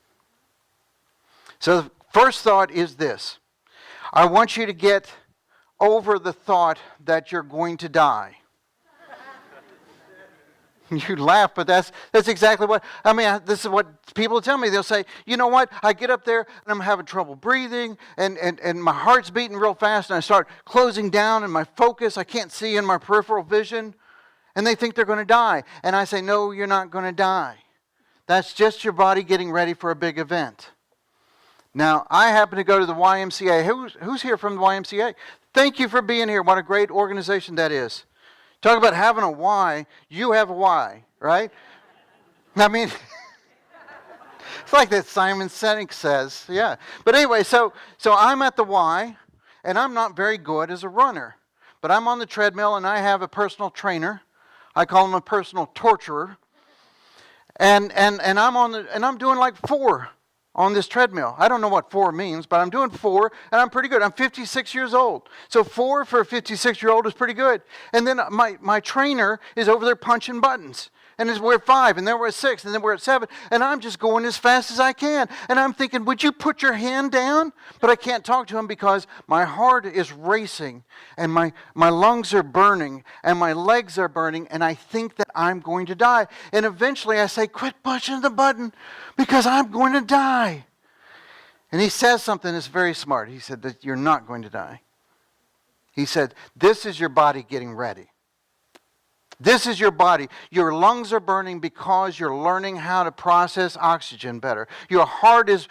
So the first thought is this. I want you to get over the thought that you're going to die. You laugh, but that's exactly what, this is what people tell me. They'll say, you know what, I get up there and I'm having trouble breathing and my heart's beating real fast and I start closing down and my focus, I can't see in my peripheral vision, and they think they're going to die. And I say, no, you're not going to die. That's just your body getting ready for a big event. Now, I happen to go to the YMCA. Who's here from the YMCA? Thank you for being here. What a great organization that is. Talk about having a why. You have a why, right? I mean, it's like that Simon Sinek says, yeah. But anyway, so I'm at the Y, and I'm not very good as a runner. But I'm on the treadmill, and I have a personal trainer. I call him a personal torturer. And I'm doing like 4 on this treadmill. I don't know what 4 means, but I'm doing 4, and I'm pretty good. I'm 56 years old. So 4 for a 56-year-old is pretty good. And then my trainer is over there punching buttons. And we're at 5, and then we're at 6, and then we're at 7, and I'm just going as fast as I can. And I'm thinking, would you put your hand down? But I can't talk to him because my heart is racing, and my lungs are burning, and my legs are burning, and I think that I'm going to die. And eventually I say, quit pushing the button because I'm going to die. And he says something that's very smart. He said that you're not going to die. He said, this is your body getting ready. This is your body. Your lungs are burning because you're learning how to process oxygen better. Your heart is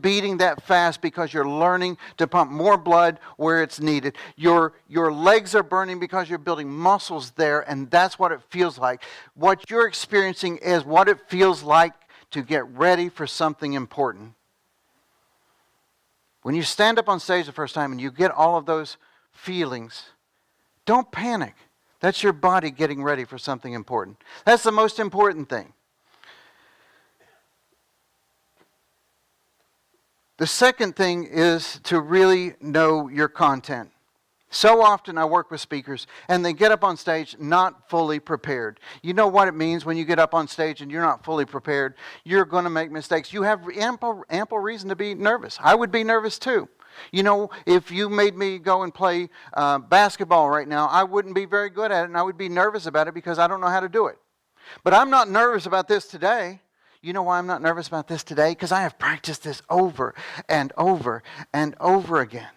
beating that fast because you're learning to pump more blood where it's needed. Your legs are burning because you're building muscles there, and that's what it feels like. What you're experiencing is what it feels like to get ready for something important. When you stand up on stage the first time and you get all of those feelings, don't panic. That's your body getting ready for something important. That's the most important thing. The second thing is to really know your content. So often I work with speakers and they get up on stage not fully prepared. You know what it means when you get up on stage and you're not fully prepared? You're going to make mistakes. You have ample reason to be nervous. I would be nervous too. You know, if you made me go and play basketball right now, I wouldn't be very good at it, and I would be nervous about it because I don't know how to do it. But I'm not nervous about this today. You know why I'm not nervous about this today? Because I have practiced this over and over and over again.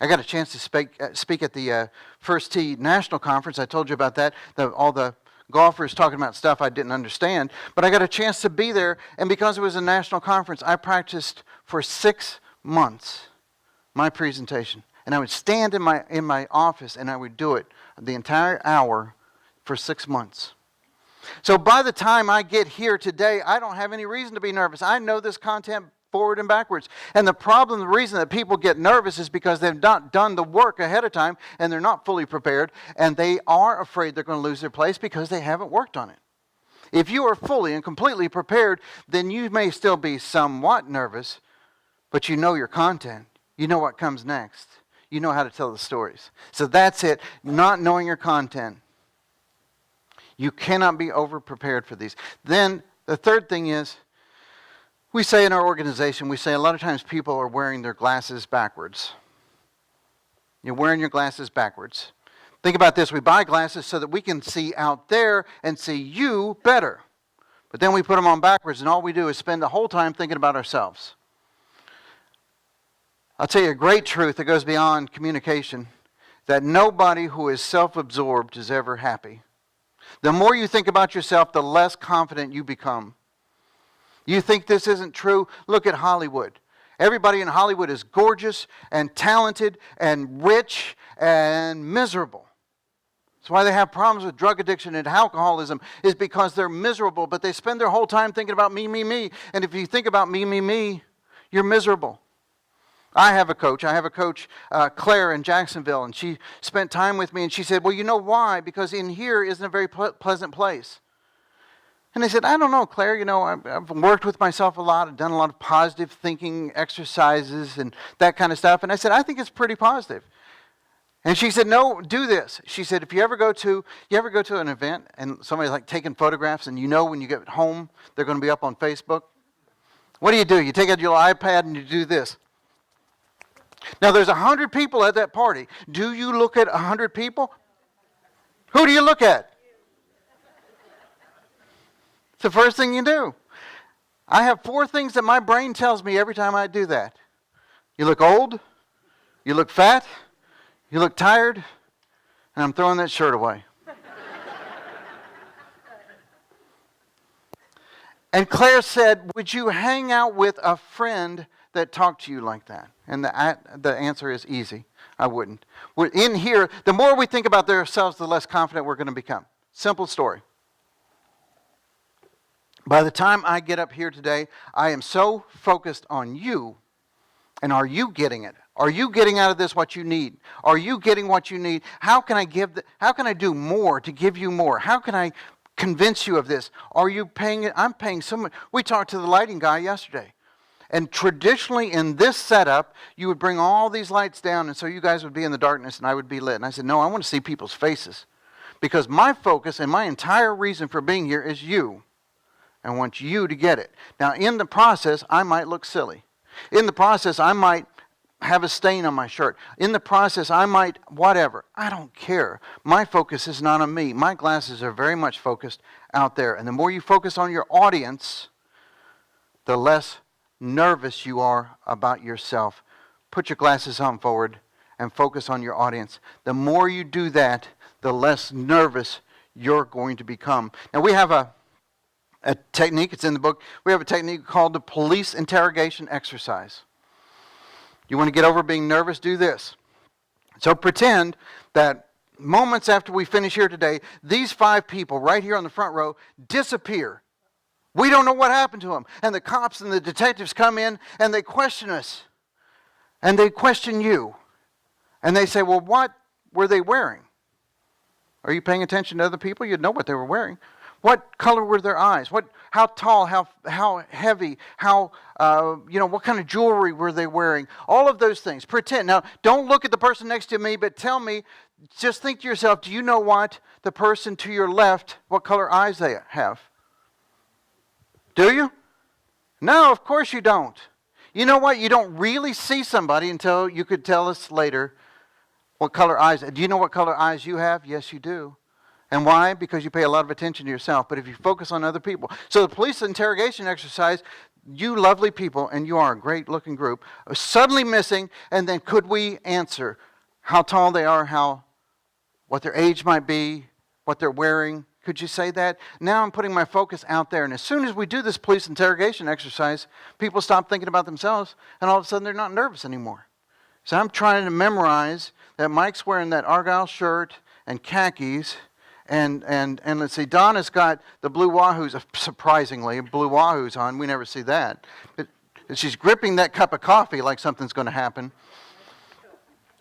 I got a chance to speak at the First Tee National Conference. I told you about that. All the golfers talking about stuff I didn't understand. But I got a chance to be there, and because it was a national conference, I practiced for 6 months my presentation. And I would stand in my office, and I would do it the entire hour for 6 months. So by the time I get here today, I don't have any reason to be nervous. I know this content forward and backwards. And the reason that people get nervous is because they've not done the work ahead of time, and they're not fully prepared, and they are afraid they're going to lose their place because they haven't worked on it. If you are fully and completely prepared, then you may still be somewhat nervous, but you know your content. You know what comes next. You know how to tell the stories. So that's it, not knowing your content. You cannot be over-prepared for these. Then the third thing is, we say in our organization, we say a lot of times people are wearing their glasses backwards. You're wearing your glasses backwards. Think about this. We buy glasses so that we can see out there and see you better. But then we put them on backwards, and all we do is spend the whole time thinking about ourselves. I'll tell you a great truth that goes beyond communication, that nobody who is self-absorbed is ever happy. The more you think about yourself, the less confident you become. You think this isn't true? Look at Hollywood. Everybody in Hollywood is gorgeous and talented and rich and miserable. That's why they have problems with drug addiction and alcoholism, is because they're miserable, but they spend their whole time thinking about me, me, me. And if you think about me, me, me, you're miserable. I have a coach, Claire in Jacksonville, and she spent time with me, and she said, well, you know why? Because in here isn't a very pleasant place. And I said, I don't know, Claire, I've worked with myself a lot. I've done a lot of positive thinking exercises and that kind of stuff. And I said, I think it's pretty positive. And she said, no, do this. She said, if you ever go to an event and somebody's like taking photographs, and when you get home, they're going to be up on Facebook. What do? You take out your iPad and you do this. Now, there's 100 people at that party. Do you look at 100 people? Who do you look at? It's the first thing you do. I have 4 things that my brain tells me every time I do that. You look old, you look fat, you look tired, and I'm throwing that shirt away. And Claire said, would you hang out with a friend that talked to you like that? And the answer is easy. I wouldn't. In here, the more we think about ourselves, the less confident we're going to become. Simple story. By the time I get up here today, I am so focused on you. And are you getting it? Are you getting out of this what you need? Are you getting what you need? How can I do more to give you more? How can I convince you of this? Are you paying it? I'm paying so much. We talked to the lighting guy yesterday. And traditionally in this setup, you would bring all these lights down, and so you guys would be in the darkness and I would be lit. And I said, no, I want to see people's faces. Because my focus and my entire reason for being here is you. I want you to get it. Now, in the process, I might look silly. In the process, I might have a stain on my shirt. In the process, I might whatever. I don't care. My focus is not on me. My glasses are very much focused out there. And the more you focus on your audience, the less nervous you are about yourself. Put your glasses on forward and focus on your audience. The more you do that, the less nervous you're going to become. Now, we have a technique, it's in the book. We have a technique called the police interrogation exercise. You want to get over being nervous? Do this. So pretend that moments after we finish here today, these 5 people right here on the front row disappear. We don't know what happened to them. And the cops and the detectives come in and they question us. And they question you. And they say, well, what were they wearing? Are you paying attention to other people? You'd know what they were wearing. What color were their eyes? How tall, how heavy, what kind of jewelry were they wearing? All of those things. Pretend. Now, don't look at the person next to me, but tell me, just think to yourself, do you know what the person to your left, what color eyes they have? Do you? No, of course you don't. You know what? You don't really see somebody until you could tell us later what color eyes. Do you know what color eyes you have? Yes, you do. And why? Because you pay a lot of attention to yourself. But if you focus on other people. So the police interrogation exercise, you lovely people, and you are a great looking group, are suddenly missing, and then could we answer how tall they are, what their age might be, what they're wearing? Could you say that? Now I'm putting my focus out there, and as soon as we do this police interrogation exercise, people stop thinking about themselves, and all of a sudden they're not nervous anymore. So I'm trying to memorize that Mike's wearing that Argyle shirt and khakis, and let's see, Donna's got the blue wahoos, surprisingly, blue wahoos on. We never see that. But she's gripping that cup of coffee like something's going to happen.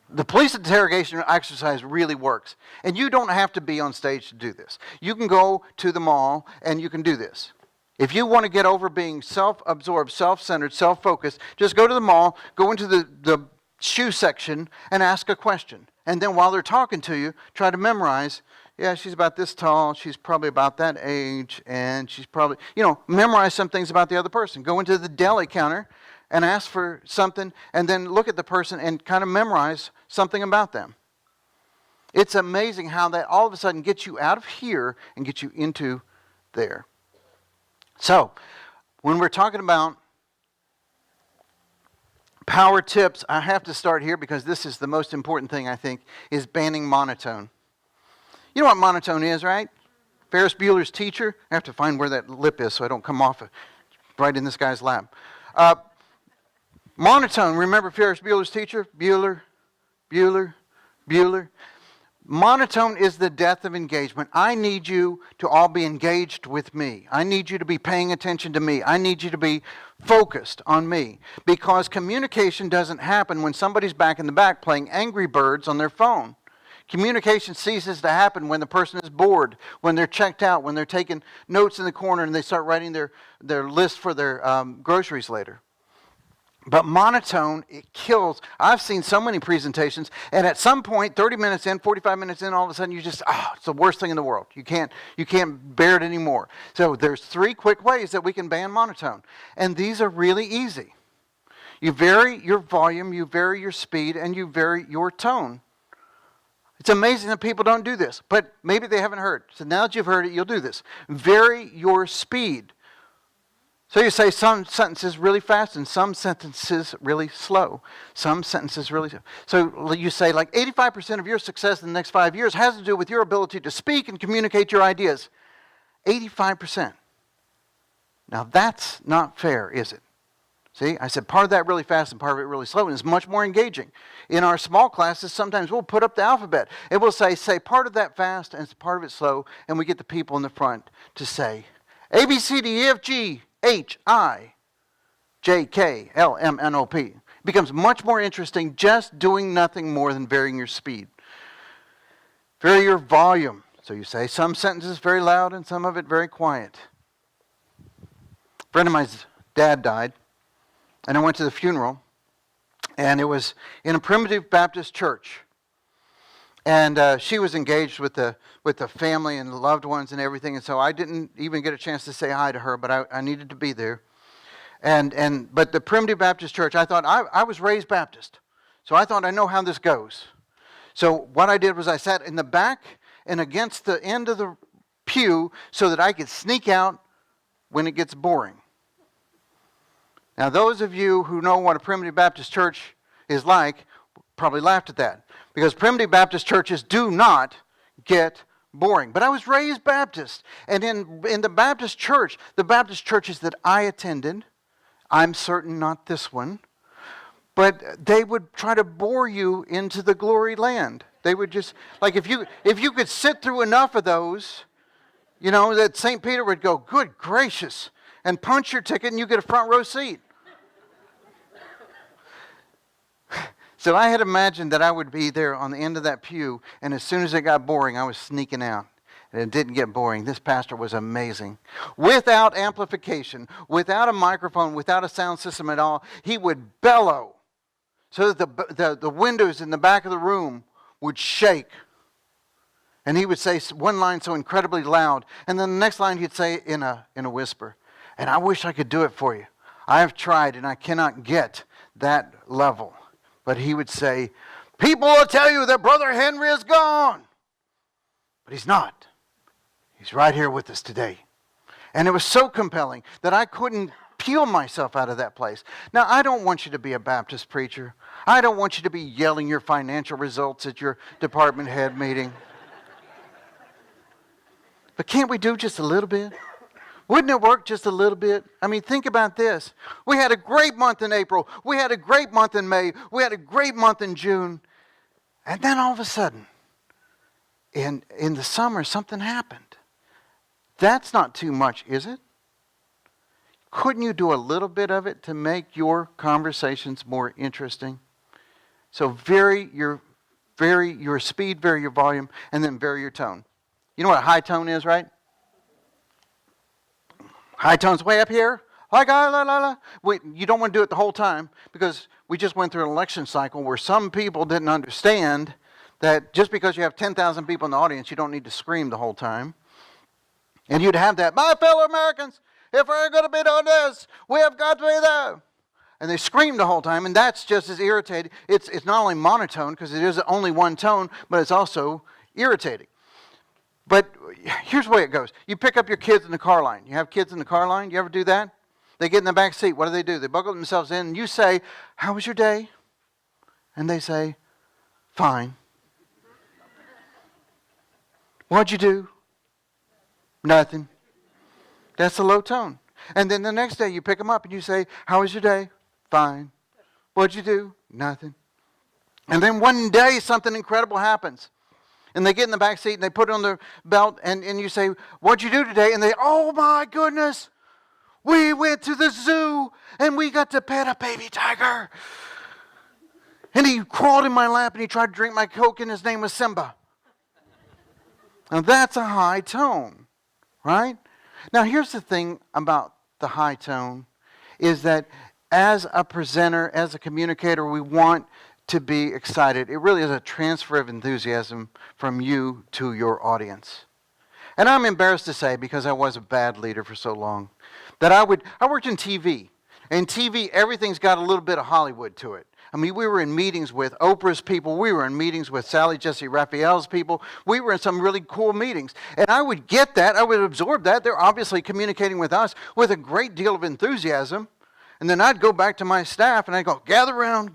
The police interrogation exercise really works. And you don't have to be on stage to do this. You can go to the mall and you can do this. If you want to get over being self-absorbed, self-centered, self-focused, just go to the mall, go into the shoe section and ask a question. And then while they're talking to you, try to memorize, yeah, she's about this tall, she's probably about that age, and she's probably, memorize some things about the other person. Go into the deli counter and ask for something, and then look at the person and kind of memorize something about them. It's amazing how that all of a sudden gets you out of here and gets you into there. So, when we're talking about power tips, I have to start here because this is the most important thing, I think, is banning monotone. You know what monotone is, right? Ferris Bueller's teacher. I have to find where that lip is so I don't come off right in this guy's lap. Monotone, remember Ferris Bueller's teacher? Bueller. Monotone is the death of engagement. I need you to all be engaged with me. I need you to be paying attention to me. I need you to be focused on me. Because communication doesn't happen when somebody's back in the back playing Angry Birds on their phone. Communication ceases to happen when the person is bored, when they're checked out, when they're taking notes in the corner and they start writing their list for their groceries later. But monotone, it kills. I've seen so many presentations, and at some point, 30 minutes in, 45 minutes in, all of a sudden you just, it's the worst thing in the world. You can't bear it anymore. So there's 3 quick ways that we can ban monotone. And these are really easy. You vary your volume, you vary your speed, and you vary your tone. It's amazing that people don't do this, but maybe they haven't heard. So now that you've heard it, you'll do this. Vary your speed. So you say some sentences really fast and some sentences really slow. Some sentences really slow. So you say like 85% of your success in the next 5 years has to do with your ability to speak and communicate your ideas. 85%. Now that's not fair, is it? See, I said part of that really fast and part of it really slow, and it's much more engaging. In our small classes, sometimes we'll put up the alphabet. It will say part of that fast and part of it slow, and we get the people in the front to say A, B, C, D, E, F, G, H, I, J, K, L, M, N, O, P. It becomes much more interesting just doing nothing more than varying your speed. Vary your volume. So you say some sentences very loud and some of it very quiet. A friend of mine's dad died, and I went to the funeral, and it was in a primitive Baptist church. And she was engaged with the family and the loved ones and everything, and so I didn't even get a chance to say hi to her, but I needed to be there. But the primitive Baptist church, I thought, I was raised Baptist, so I thought I know how this goes. So what I did was I sat in the back and against the end of the pew so that I could sneak out when it gets boring. Now those of you who know what a primitive Baptist church is like probably laughed at that, because primitive Baptist churches do not get boring. But I was raised Baptist, and in the Baptist churches that I attended, I'm certain not this one, but they would try to bore you into the glory land. They would just, like if you could sit through enough of those, that St. Peter would go, good gracious, and punch your ticket and you get a front row seat. So I had imagined that I would be there on the end of that pew, and as soon as it got boring, I was sneaking out. And it didn't get boring. This pastor was amazing. Without amplification, without a microphone, without a sound system at all, he would bellow so that the windows in the back of the room would shake. And he would say one line so incredibly loud, and then the next line he'd say in a whisper. And I wish I could do it for you. I have tried, and I cannot get that level. But he would say, people will tell you that Brother Henry is gone. But he's not. He's right here with us today. And it was so compelling that I couldn't peel myself out of that place. Now, I don't want you to be a Baptist preacher. I don't want you to be yelling your financial results at your department head meeting. But can't we do just a little bit? Wouldn't it work just a little bit? I mean, think about this. We had a great month in April. We had a great month in May. We had a great month in June. And then all of a sudden, in the summer, something happened. That's not too much, is it? Couldn't you do a little bit of it to make your conversations more interesting? So vary your speed, vary your volume, and then vary your tone. You know what a high tone is, right? High tone's way up here. Like, la, la, la. You don't want to do it the whole time, because we just went through an election cycle where some people didn't understand that just because you have 10,000 people in the audience, you don't need to scream the whole time. And you'd have that, my fellow Americans, if we're going to be doing this, we have got to be there. And they scream the whole time, and that's just as irritating. It's not only monotone, because it is only one tone, but it's also irritating. But here's the way it goes. You pick up your kids in the car line. You have kids in the car line? You ever do that? They get in the back seat. What do? They buckle themselves in, and you say, how was your day? And they say, fine. What'd you do? Nothing. That's a low tone. And then the next day you pick them up and you say, how was your day? Fine. What'd you do? Nothing. And then one day something incredible happens. And they get in the back seat and they put it on their belt and you say, what'd you do today? And they, oh my goodness, we went to the zoo and we got to pet a baby tiger. And he crawled in my lap and he tried to drink my Coke and his name was Simba. Now that's a high tone, right? Now here's the thing about the high tone is that as a presenter, as a communicator, we want to be excited. It really is a transfer of enthusiasm from you to your audience. And I'm embarrassed to say, because I was a bad leader for so long, that I worked in TV. In TV, everything's got a little bit of Hollywood to it. I mean, we were in meetings with Oprah's people. We were in meetings with Sally Jesse Raphael's people. We were in some really cool meetings. And I would get that. I would absorb that. They're obviously communicating with us with a great deal of enthusiasm. And then I'd go back to my staff and I'd go, gather around.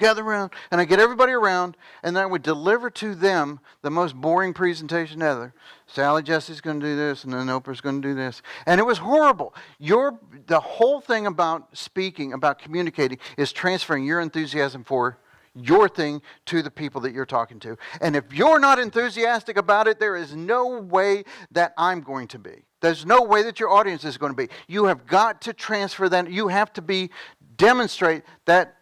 And I'd get everybody around and I would deliver to them the most boring presentation ever. Sally Jesse's going to do this and then Oprah's going to do this. And it was horrible. The whole thing about speaking, about communicating, is transferring your enthusiasm for your thing to the people that you're talking to. And if you're not enthusiastic about it, there is no way that I'm going to be. There's no way that your audience is going to be. You have got to transfer that. You have to demonstrate that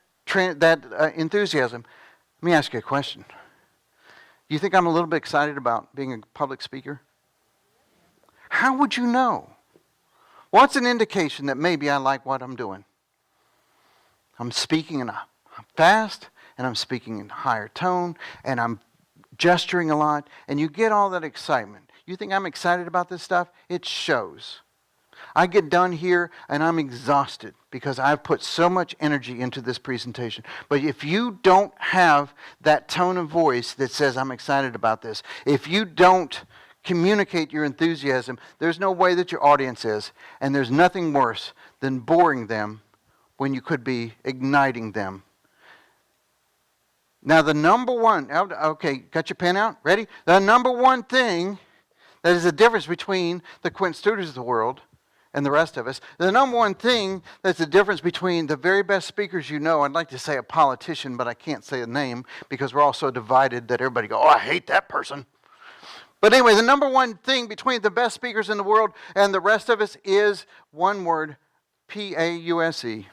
enthusiasm. Let me ask you a question. Do you think I'm a little bit excited about being a public speaker? How would you know? What's an indication that maybe I like what I'm doing? I'm speaking in a fast, and I'm speaking in a higher tone, and I'm gesturing a lot, and you get all that excitement. You think I'm excited about this stuff? It shows. I get done here and I'm exhausted because I've put so much energy into this presentation. But if you don't have that tone of voice that says I'm excited about this, if you don't communicate your enthusiasm, there's no way that your audience is. And there's nothing worse than boring them when you could be igniting them. Now the number one, okay, got your pen out? Ready? The number one thing that is the difference between the Quint Stewardts of the world and the rest of us. The number one thing that's the difference between the very best speakers you know, I'd like to say a politician, but I can't say a name because we're all so divided that everybody go, oh, I hate that person. But anyway, the number one thing between the best speakers in the world and the rest of us is one word, P-A-U-S-E.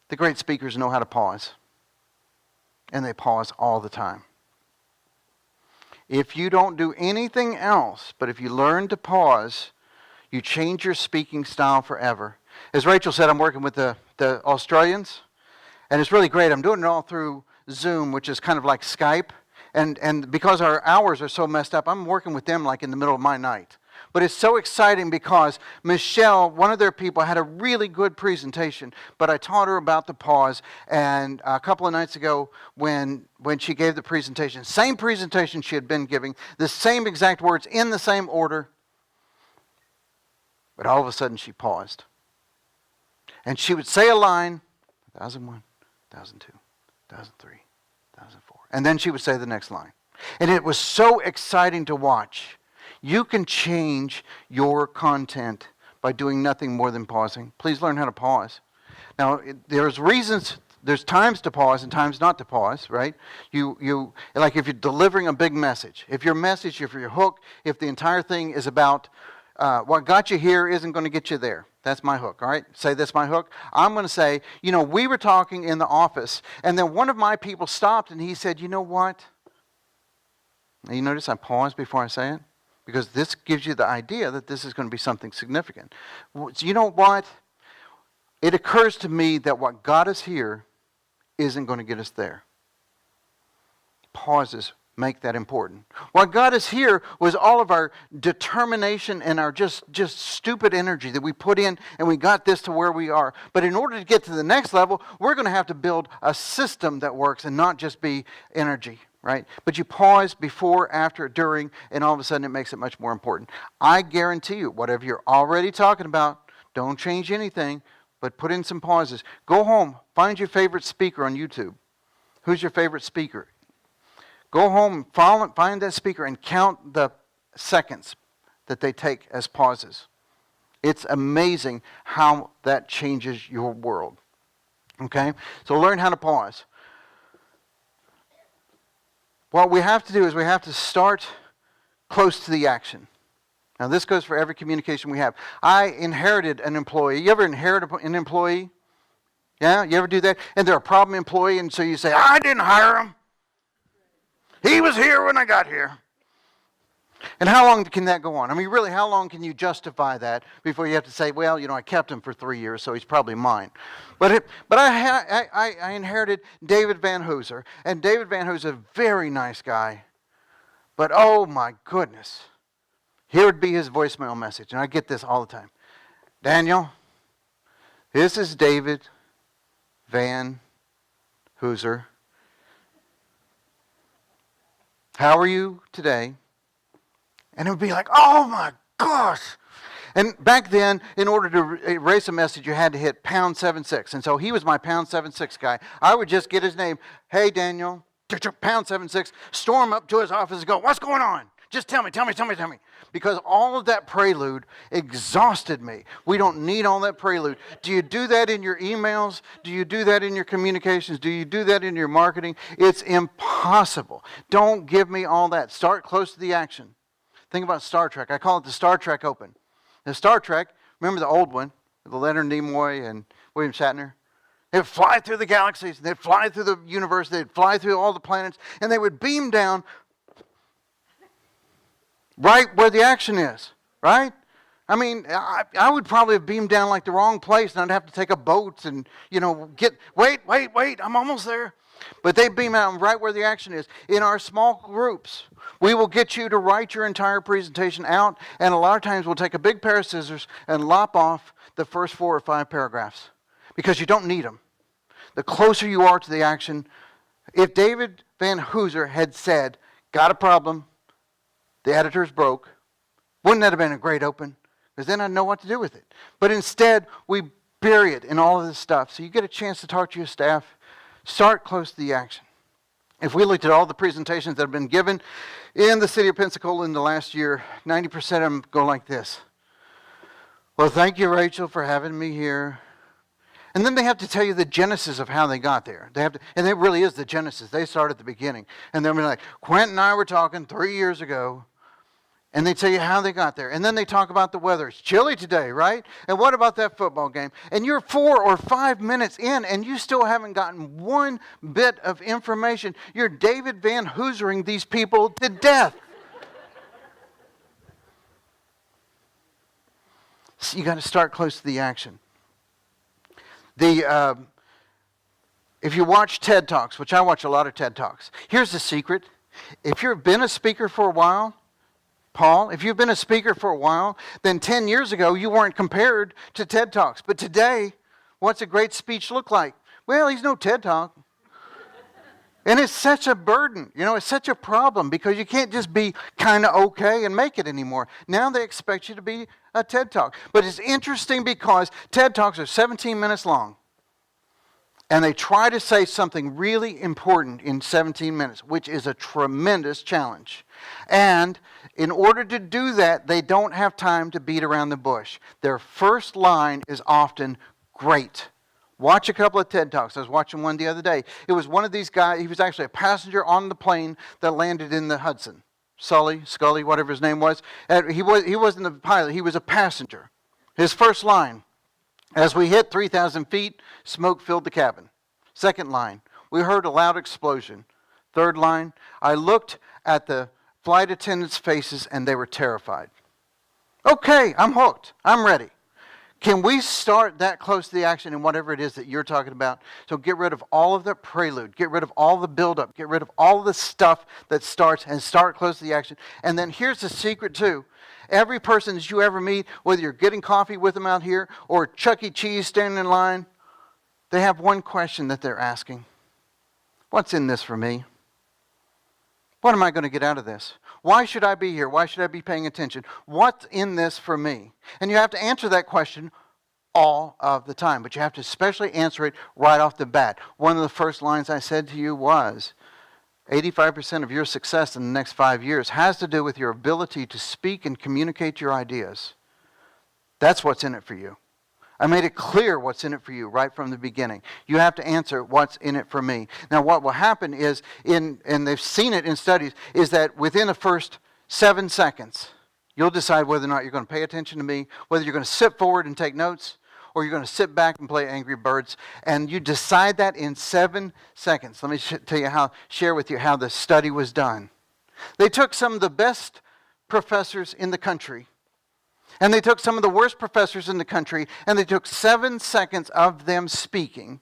The great speakers know how to pause. And they pause all the time. If you don't do anything else, but if you learn to pause, you change your speaking style forever. As Rachel said, I'm working with the Australians, and it's really great. I'm doing it all through Zoom, which is kind of like Skype. And because our hours are so messed up, I'm working with them like in the middle of my night. But it's so exciting because Michelle, one of their people, had a really good presentation, but I taught her about the pause. And a couple of nights ago when she gave the presentation, same presentation she had been giving, the same exact words in the same order, but all of a sudden she paused. And she would say a line, 1001, 1002, 1003, 1004. And then she would say the next line. And it was so exciting to watch. You can change your content by doing nothing more than pausing. Please learn how to pause. Now, there's reasons, there's times to pause and times not to pause, right? You like if you're delivering a big message. If your message, if your hook, if the entire thing is about what got you here isn't going to get you there. That's my hook, all right? Say that's my hook. I'm going to say, we were talking in the office, and then one of my people stopped, and he said, you know what? Now, you notice I paused before I say it? Because this gives you the idea that this is going to be something significant. You know what? It occurs to me that what got us here isn't going to get us there. Pauses make that important. What got us here was all of our determination and our just stupid energy that we put in, and we got this to where we are. But in order to get to the next level, we're going to have to build a system that works and not just be energy, right? But you pause before, after, during, and all of a sudden it makes it much more important. I guarantee you, whatever you're already talking about, don't change anything, but put in some pauses. Go home, find your favorite speaker on YouTube. Who's your favorite speaker? Go home, find that speaker and count the seconds that they take as pauses. It's amazing how that changes your world. Okay? So learn how to pause. What we have to do is we have to start close to the action. Now this goes for every communication we have. I inherited an employee. You ever inherit an employee? Yeah? You ever do that? And they're a problem employee, and so you say, I didn't hire him. He was here when I got here. And how long can that go on? I mean, really, how long can you justify that before you have to say, well, I kept him for 3 years, so he's probably mine. But I inherited David Van Hooser, and David Van Hooser is a very nice guy. But oh my goodness, here would be his voicemail message, and I get this all the time. Daniel, this is David Van Hooser. How are you today? And it would be like, oh my gosh. And back then, in order to erase a message, you had to hit #76. And so he was my #76 guy. I would just get his name. Hey, Daniel, #76, storm up to his office and go, what's going on? Just tell me. Because all of that prelude exhausted me. We don't need all that prelude. Do you do that in your emails? Do you do that in your communications? Do you do that in your marketing? It's impossible. Don't give me all that. Start close to the action. Think about Star Trek. I call it the Star Trek Open. The Star Trek, remember the old one, with Leonard Nimoy and William Shatner? They'd fly through the galaxies, they'd fly through the universe, they'd fly through all the planets, and they would beam down right where the action is, right? I mean, I would probably have beamed down like the wrong place, and I'd have to take a boat and, wait, I'm almost there. But they beam out right where the action is. In our small groups, we will get you to write your entire presentation out, and a lot of times we'll take a big pair of scissors and lop off the first 4 or 5 paragraphs because you don't need them. The closer you are to the action, if David Van Hooser had said, got a problem, the editor's broke, wouldn't that have been a great open? Because then I'd know what to do with it. But instead, we bury it in all of this stuff. So you get a chance to talk to your staff. Start close to the action. If we looked at all the presentations that have been given in the city of Pensacola in the last year, 90% of them go like this. Well, thank you, Rachel, for having me here. And then they have to tell you the genesis of how they got there. And it really is the genesis. They start at the beginning. And they'll be like, Quentin and I were talking 3 years ago. And they tell you how they got there. And then they talk about the weather. It's chilly today, right? And what about that football game? And you're 4 or 5 minutes in, and you still haven't gotten one bit of information. You're David Van Hoosering these people to death. So you got to start close to the action. If you watch TED Talks, which I watch a lot of TED Talks, here's the secret. If you've been a speaker for a while, Paul, if you've been a speaker for a while, then 10 years ago you weren't compared to TED Talks. But today, what's a great speech look like? Well, he's no TED Talk. And it's such a burden, it's such a problem because you can't just be kind of okay and make it anymore. Now they expect you to be a TED Talk. But it's interesting because TED Talks are 17 minutes long. And they try to say something really important in 17 minutes, which is a tremendous challenge. And in order to do that, they don't have time to beat around the bush. Their first line is often great. Watch a couple of TED Talks. I was watching one the other day. It was one of these guys. He was actually a passenger on the plane that landed in the Hudson. Scully, whatever his name was. And he wasn't the pilot. He was a passenger. His first line, as we hit 3,000 feet, smoke filled the cabin. Second line, we heard a loud explosion. Third line, I looked at the flight attendants' faces and they were terrified. Okay, I'm hooked. I'm ready. Can we start that close to the action in whatever it is that you're talking about? So get rid of all of the prelude. Get rid of all the buildup. Get rid of all of the stuff that starts and start close to the action. And then here's the secret too. Every person that you ever meet, whether you're getting coffee with them out here or Chuck E. Cheese standing in line, they have one question that they're asking. What's in this for me? What am I going to get out of this? Why should I be here? Why should I be paying attention? What's in this for me? And you have to answer that question all of the time, but you have to especially answer it right off the bat. One of the first lines I said to you was, 85% of your success in the next 5 years has to do with your ability to speak and communicate your ideas. That's what's in it for you. I made it clear what's in it for you right from the beginning. You have to answer what's in it for me. Now what will happen is, and they've seen it in studies, is that within the first 7 seconds, you'll decide whether or not you're going to pay attention to me, whether you're going to sit forward and take notes, or you're going to sit back and play Angry Birds. And you decide that in 7 seconds. Let me share with you how the study was done. They took some of the best professors in the country, and they took some of the worst professors in the country, and they took 7 seconds of them speaking,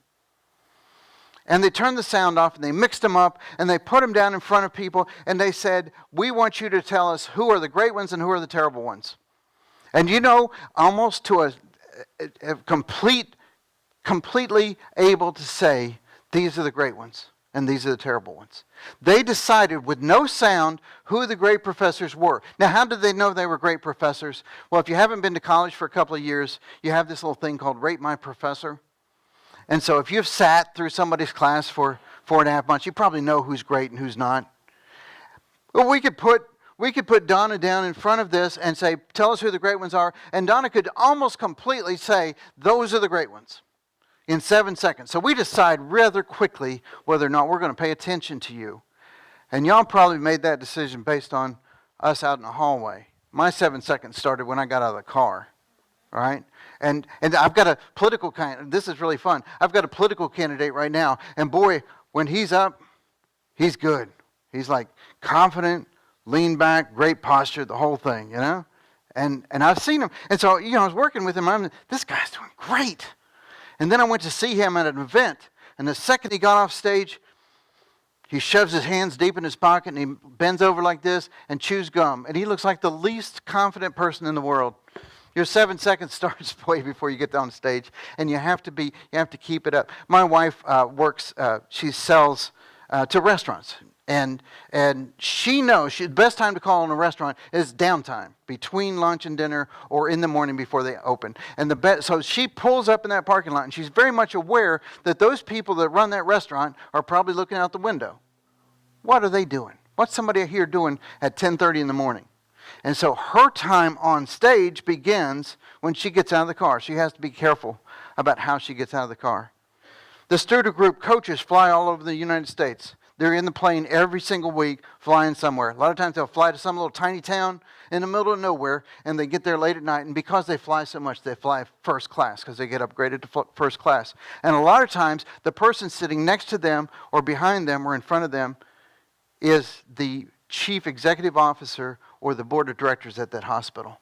and they turned the sound off, and they mixed them up, and they put them down in front of people, and they said, we want you to tell us who are the great ones and who are the terrible ones. And almost to a completely able to say, these are the great ones, and these are the terrible ones. They decided with no sound who the great professors were. Now, how did they know they were great professors? Well, if you haven't been to college for a couple of years, you have this little thing called Rate My Professor. And so if you've sat through somebody's class for 4.5 months, you probably know who's great and who's not. Well, we could put Donna down in front of this and say, tell us who the great ones are. And Donna could almost completely say, those are the great ones, in 7 seconds. So we decide rather quickly whether or not we're going to pay attention to you. And y'all probably made that decision based on us out in the hallway. My 7 seconds started when I got out of the car, right? And I've got a political this is really fun. I've got a political candidate right now, and boy, when he's up, he's good. He's like confident, lean back, great posture, the whole thing, And I've seen him. And so, I was working with him. This guy's doing great. And then I went to see him at an event. And the second he got off stage, he shoves his hands deep in his pocket and he bends over like this and chews gum. And he looks like the least confident person in the world. Your 7 seconds starts way before you get on stage. And you have to keep it up. My wife she sells to restaurants. And she knows the best time to call in a restaurant is downtime, between lunch and dinner or in the morning before they open. And so she pulls up in that parking lot, and she's very much aware that those people that run that restaurant are probably looking out the window. What are they doing? What's somebody here doing at 10:30 in the morning? And so her time on stage begins when she gets out of the car. She has to be careful about how she gets out of the car. The student group coaches fly all over the United States. They're in the plane every single week, flying somewhere. A lot of times they'll fly to some little tiny town in the middle of nowhere, and they get there late at night. And because they fly so much, they fly first class because they get upgraded to first class. And a lot of times, the person sitting next to them or behind them or in front of them is the chief executive officer or the board of directors at that hospital.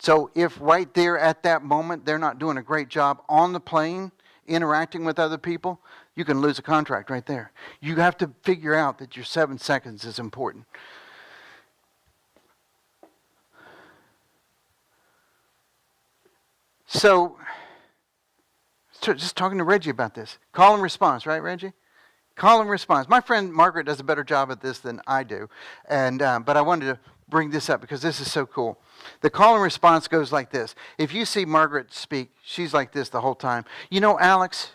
So if right there at that moment they're not doing a great job on the plane, interacting with other people, you can lose a contract right there. You have to figure out that your 7 seconds is important. So, just talking to Reggie about this. Call and response, right, Reggie? Call and response. My friend Margaret does a better job at this than I do, but I wanted to bring this up because this is so cool. The call and response goes like this. If you see Margaret speak, she's like this the whole time. You know, Alex,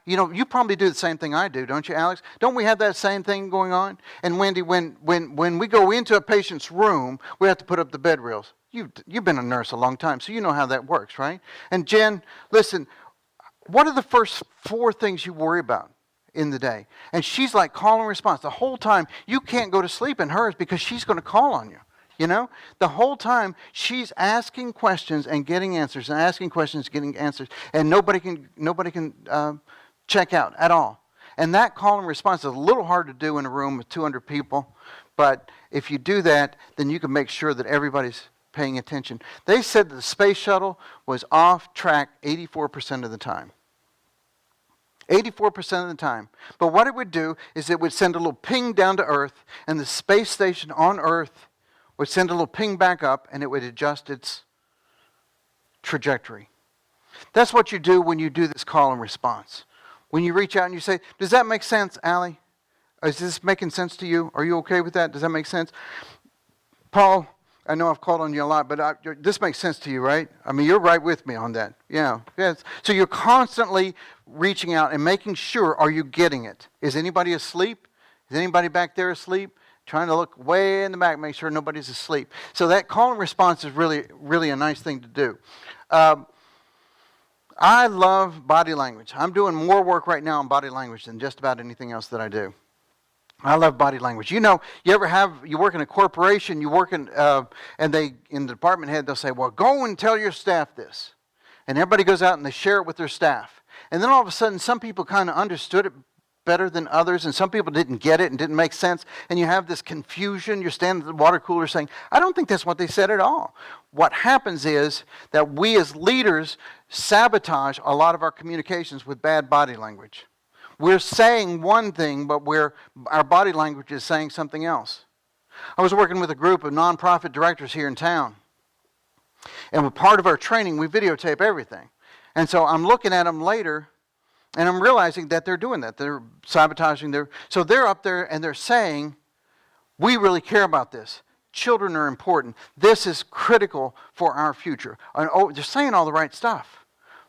you probably do the same thing I do, don't you, Alex? Don't we have that same thing going on? And Wendy, when we go into a patient's room, we have to put up the bed rails. You've been a nurse a long time, so you know how that works, right? And Jen, listen, what are the first 4 things you worry about in the day? And she's like call and response. The whole time, you can't go to sleep in hers because she's going to call on you. You know, the whole time she's asking questions and getting answers, and asking questions, getting answers, and nobody can check out at all. And that call and response is a little hard to do in a room with 200 people, but if you do that, then you can make sure that everybody's paying attention. They said that the space shuttle was off track 84% of the time. 84% of the time. But what it would do is it would send a little ping down to Earth, and the space station on Earth would send a little ping back up, and it would adjust its trajectory. That's what you do when you do this call and response. When you reach out and you say, does that make sense, Allie? Is this making sense to you? Are you okay with that? Does that make sense? Paul, I know I've called on you a lot, but this makes sense to you, right? I mean, you're right with me on that. Yeah. Yes. So you're constantly reaching out and making sure, are you getting it? Is anybody asleep? Is anybody back there asleep? Trying to look way in the back, make sure nobody's asleep. So that call and response is really, really a nice thing to do. I love body language. I'm doing more work right now on body language than just about anything else that I do. I love body language. You know, you work in a corporation, you work in, and in the department head, they'll say, well, go and tell your staff this. And everybody goes out and they share it with their staff. And then all of a sudden, some people kind of understood it better than others, and some people didn't get it and didn't make sense, and you have this confusion. You're standing at the water cooler saying, I don't think that's what they said at all. What happens is that we as leaders sabotage a lot of our communications with bad body language. We're saying one thing, but our body language is saying something else. I was working with a group of nonprofit directors here in town, and with part of our training, we videotape everything. And so I'm looking at them later, and I'm realizing that they're doing that. They're sabotaging so they're up there and they're saying, we really care about this. Children are important. This is critical for our future. And, they're saying all the right stuff.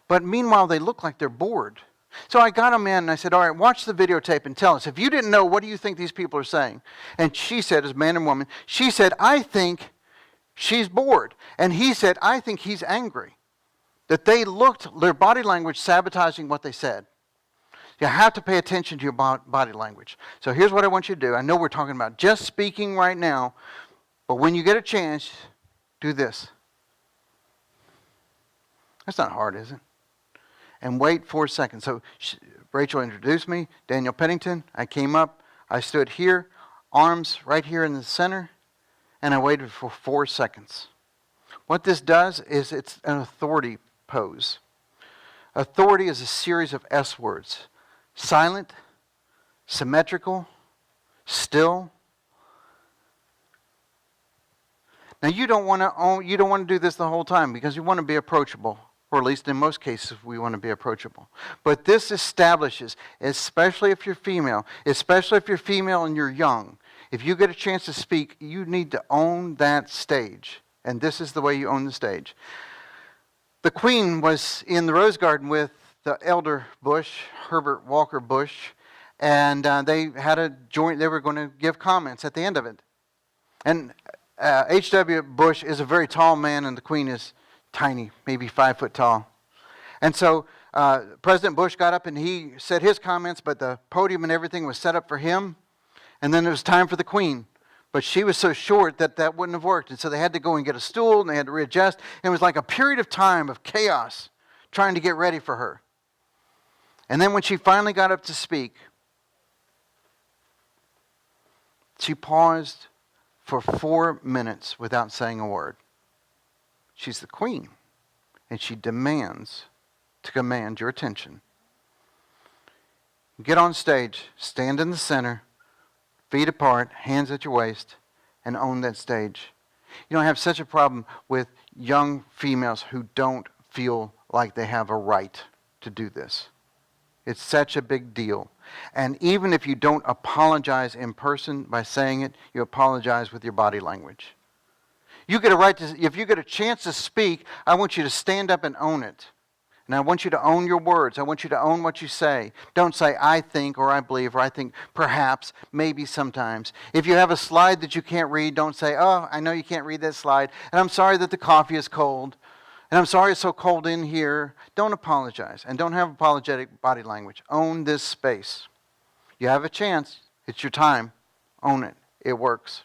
But meanwhile, they look like they're bored. So I got them in and I said, all right, watch the videotape and tell us. If you didn't know, what do you think these people are saying? And she said, as man and woman, she said, I think she's bored. And he said, I think he's angry. That their body language sabotaging what they said. You have to pay attention to your body language. So here's what I want you to do. I know we're talking about just speaking right now, but when you get a chance, do this. That's not hard, is it? And wait 4 seconds. So Rachel introduced me, Daniel Pennington. I came up, I stood here, arms right here in the center, and I waited for 4 seconds. What this does is it's an authority pose. Authority is a series of S words. Silent, symmetrical, still. Now you don't want to do this the whole time because you want to be approachable, or at least in most cases we want to be approachable. But this establishes, especially if you're female and you're young, if you get a chance to speak, you need to own that stage. And this is the way you own the stage. The Queen was in the Rose Garden with the elder Bush, Herbert Walker Bush, and they had a joint. They were going to give comments at the end of it. And H.W. Bush is a very tall man, and the Queen is tiny, maybe 5 foot tall. And so President Bush got up and he said his comments, but the podium and everything was set up for him. And then it was time for the Queen. But she was so short that wouldn't have worked. And so they had to go and get a stool, and they had to readjust. And it was like a period of time of chaos trying to get ready for her. And then when she finally got up to speak, she paused for 4 minutes without saying a word. She's the Queen, and she demands to command your attention. Get on stage, stand in the center, feet apart, hands at your waist, and own that stage. You know, I have such a problem with young females who don't feel like they have a right to do this. It's such a big deal. And even if you don't apologize in person by saying it, you apologize with your body language. You get a right to, if you get a chance to speak, I want you to stand up and own it. And I want you to own your words. I want you to own what you say. Don't say, I think, or I believe, or I think perhaps, maybe sometimes. If you have a slide that you can't read, don't say, oh, I know you can't read that slide, and I'm sorry that the coffee is cold, and I'm sorry it's so cold in here. Don't apologize, and don't have apologetic body language. Own this space. You have a chance. It's your time. Own it. It works.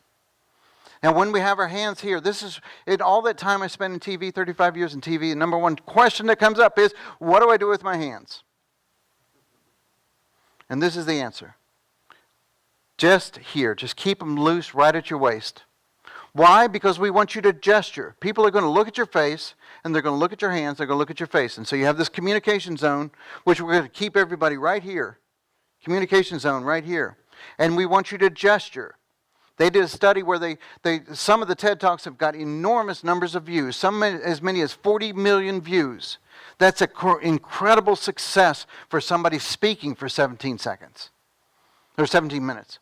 Now, when we have our hands here, this is, in all that time I spent in TV, 35 years in TV, the number one question that comes up is, what do I do with my hands? And this is the answer. Just here. Just keep them loose right at your waist. Why? Because we want you to gesture. People are going to look at your face, and they're going to look at your hands, they're going to look at your face. And so you have this communication zone, which we're going to keep everybody right here. Communication zone right here. And we want you to gesture. They did a study where some of the TED Talks have got enormous numbers of views, some as many as 40 million views. That's an incredible success for somebody speaking for 17 seconds, or 17 minutes.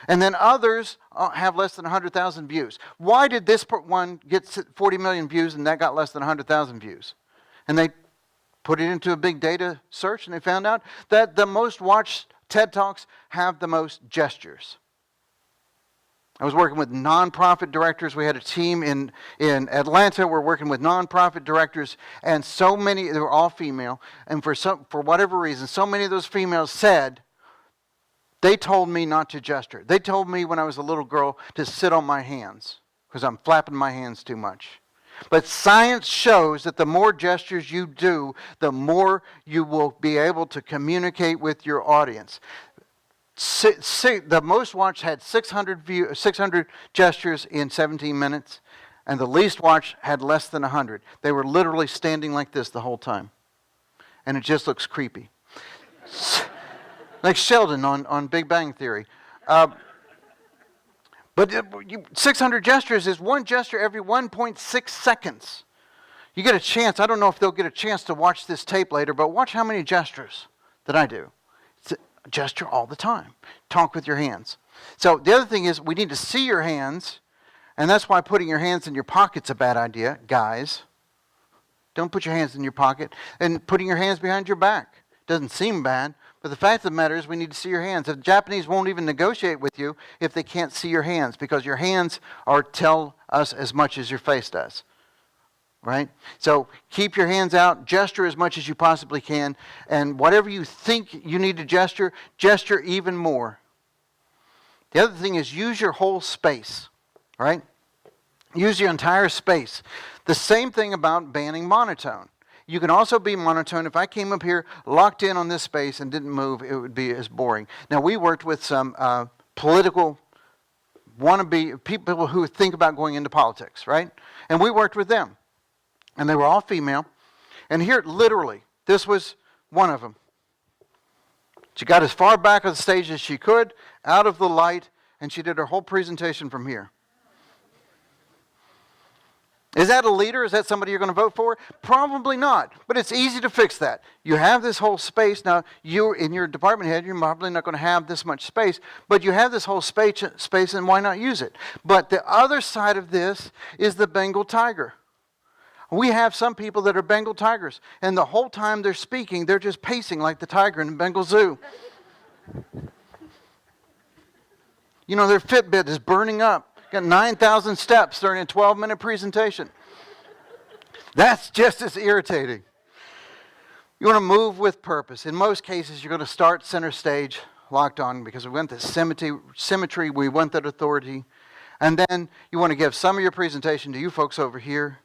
And then others have less than 100,000 views. Why did this one get 40 million views and that got less than 100,000 views? And they put it into a big data search and they found out that the most watched TED Talks have the most gestures. I was working with nonprofit directors. We had a team in Atlanta. We're working with nonprofit directors, and so many, they were all female, and for whatever reason, so many of those females said, they told me not to gesture. They told me when I was a little girl to sit on my hands because I'm flapping my hands too much. But science shows that the more gestures you do, the more you will be able to communicate with your audience. The most watched had 600 gestures in 17 minutes, and the least watched had less than 100. They were literally standing like this the whole time. And it just looks creepy. Like Sheldon on Big Bang Theory. But 600 gestures is one gesture every 1.6 seconds. You get a chance. I don't know if they'll get a chance to watch this tape later, but watch how many gestures that I do. Gesture all the time. Talk with your hands. So the other thing is we need to see your hands, and that's why putting your hands in your pocket's a bad idea, guys. Don't put your hands in your pocket. And putting your hands behind your back doesn't seem bad, but the fact of the matter is we need to see your hands. The Japanese won't even negotiate with you if they can't see your hands, because your hands tell us as much as your face does. Right? So keep your hands out, gesture as much as you possibly can, and whatever you think you need to gesture, gesture even more. The other thing is use your whole space, right? Use your entire space. The same thing about banning monotone. You can also be monotone. If I came up here, locked in on this space and didn't move, it would be as boring. Now, we worked with some political wannabe people who think about going into politics, right? And we worked with them. And they were all female. And here, literally, this was one of them. She got as far back of the stage as she could, out of the light, and she did her whole presentation from here. Is that a leader? Is that somebody you're going to vote for? Probably not, but it's easy to fix that. You have this whole space. Now, you in your department head, you're probably not going to have this much space, but you have this whole space, and why not use it? But the other side of this is the Bengal tiger. We have some people that are Bengal tigers, and the whole time they're speaking, they're just pacing like the tiger in the Bengal Zoo. You know, their Fitbit is burning up. Got 9,000 steps during a 12-minute presentation. That's just as irritating. You want to move with purpose. In most cases, you're going to start center stage, locked on, because we want the symmetry, we want that authority. And then you want to give some of your presentation to you folks over here,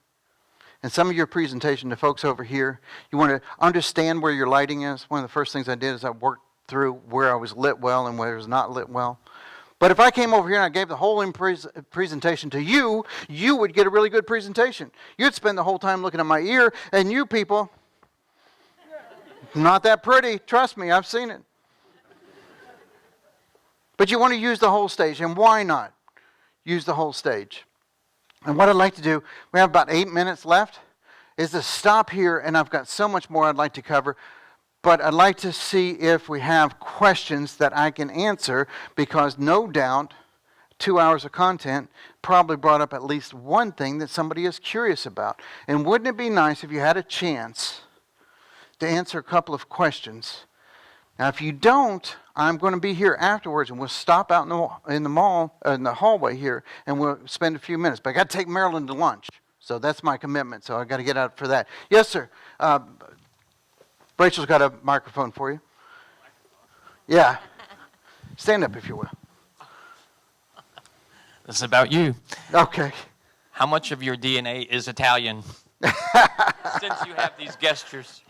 and some of your presentation to folks over here. You want to understand where your lighting is. One of the first things I did is I worked through where I was lit well and where it was not lit well. But if I came over here and I gave the whole presentation to you, you would get a really good presentation. You'd spend the whole time looking at my ear, and you people, not that pretty. Trust me, I've seen it. But you want to use the whole stage, and why not use the whole stage? And what I'd like to do, we have about 8 minutes left, is to stop here, and I've got so much more I'd like to cover. But I'd like to see if we have questions that I can answer, because no doubt 2 hours of content probably brought up at least one thing that somebody is curious about. And wouldn't it be nice if you had a chance to answer a couple of questions? Now, if you don't, I'm going to be here afterwards, and we'll stop out in the mall, in the hallway here, and we'll spend a few minutes. But I got to take Marilyn to lunch, so that's my commitment. So I got to get out for that. Yes, sir. Rachel's got a microphone for you. Yeah. Stand up, if you will. This is about you. Okay. How much of your DNA is Italian? Since you have these gestures.